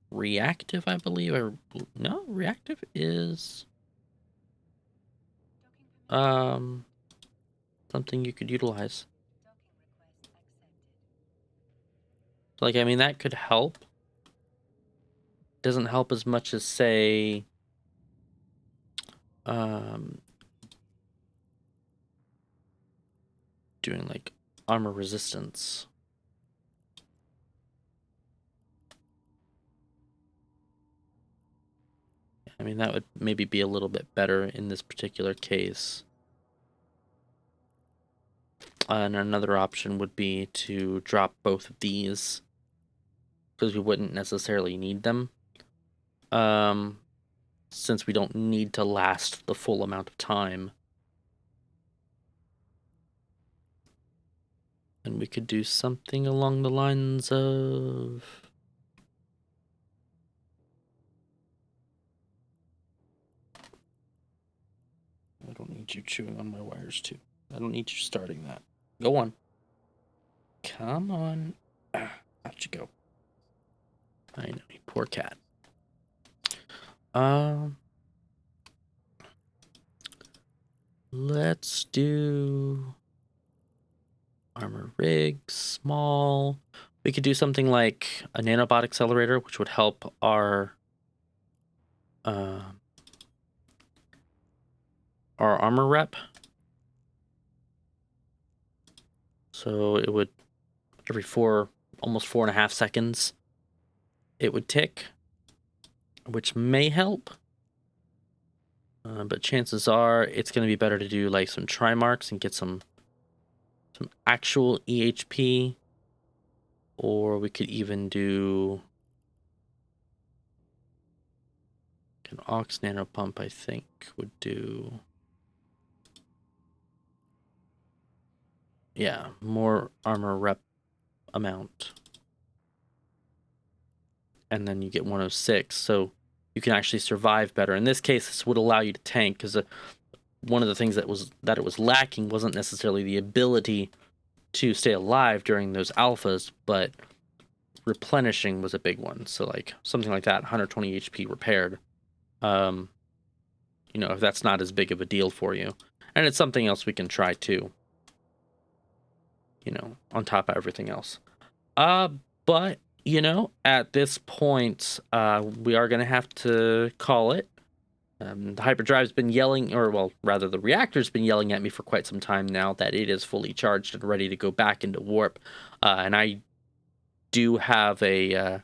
Speaker 1: reactive, I believe, or no, reactive is something you could utilize. Like, I mean, that could help. Doesn't help as much as, say, doing like armor resistance. I mean, that would maybe be a little bit better in this particular case. And another option would be to drop both of these because we wouldn't necessarily need them. Since we don't need to last the full amount of time. And we could do something along the lines of... I don't need you chewing on my wires, too. I don't need you starting that. Go on. Come on. Out you go. I know, you poor cat. Let's do armor rig, small. We could do something like a nanobot accelerator, which would help our armor rep. So it would every almost 4.5 seconds, it would tick, which may help. But chances are it's going to be better to do like some try marks and get some actual EHP, or we could even do an aux nano pump. I think would do, yeah, more armor rep amount, and then you get 106, so you can actually survive better. In this case, this would allow you to tank because one of the things that it was lacking wasn't necessarily the ability to stay alive during those alphas, but replenishing was a big one. So like something like that, 120 HP repaired. You know, if that's not as big of a deal for you, and it's something else we can try too. You know, on top of everything else. But you know, at this point, we are gonna have to call it. The hyperdrive's been yelling, or well, rather, the reactor's been yelling at me for quite some time now that it is fully charged and ready to go back into warp. And I do have a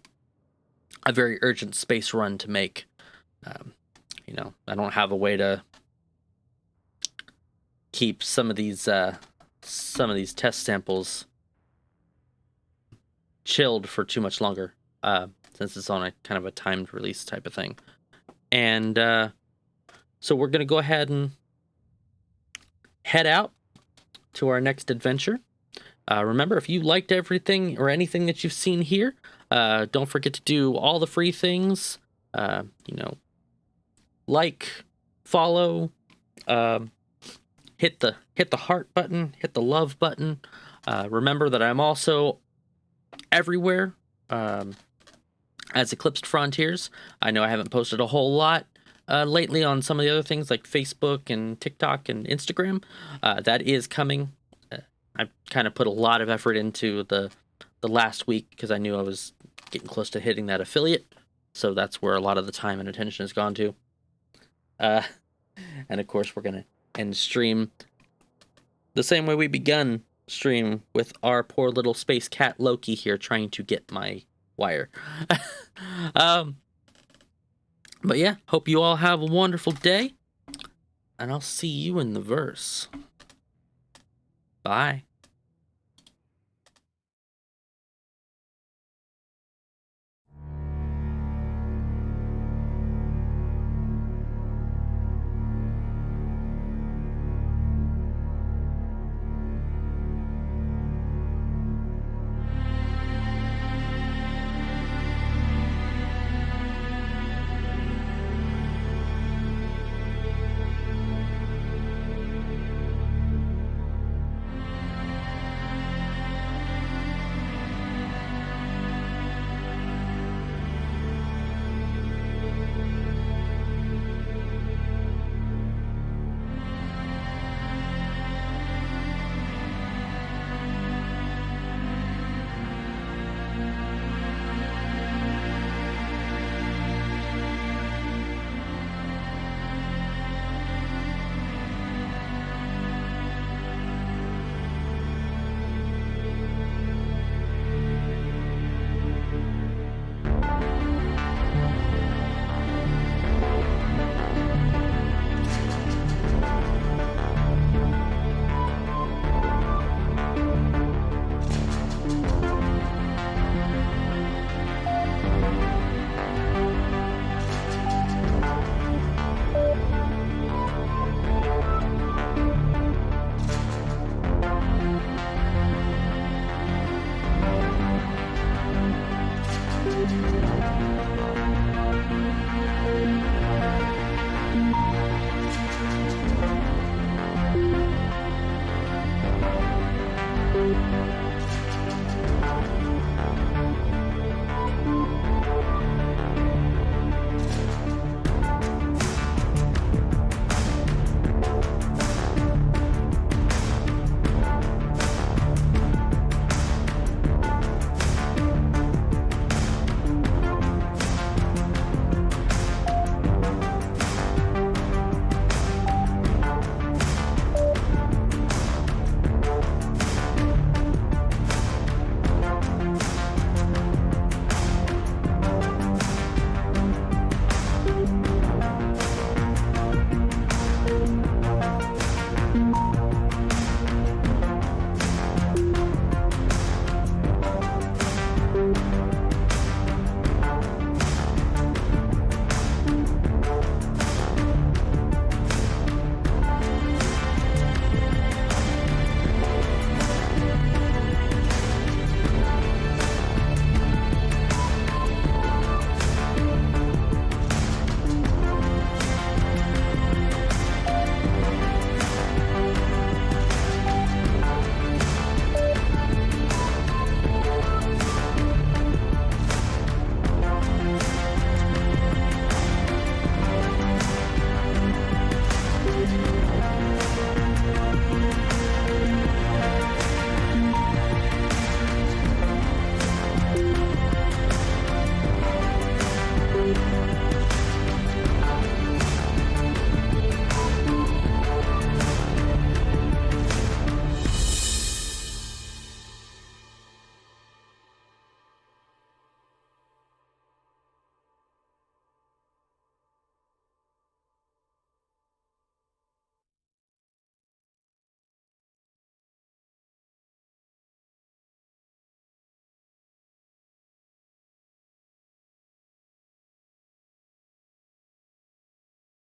Speaker 1: very urgent space run to make. You know, I don't have a way to keep some of these test samples chilled for too much longer, since it's on a kind of a timed release type of thing. And so we're gonna go ahead and head out to our next adventure. Remember, if you liked everything or anything that you've seen here, don't forget to do all the free things. You know, like, follow, hit the heart button, hit the love button. Remember that I'm also everywhere as Eclipsed Frontiers. I know I haven't posted a whole lot lately on some of the other things like Facebook and TikTok and Instagram. That is coming. I've kind of put a lot of effort into the last week because I knew I was getting close to hitting that affiliate. So that's where a lot of the time and attention has gone to. And of course, we're going to end stream the same way we begun stream, with our poor little space cat Loki here trying to get my wire. But yeah, hope you all have a wonderful day, and I'll see you in the verse. Bye.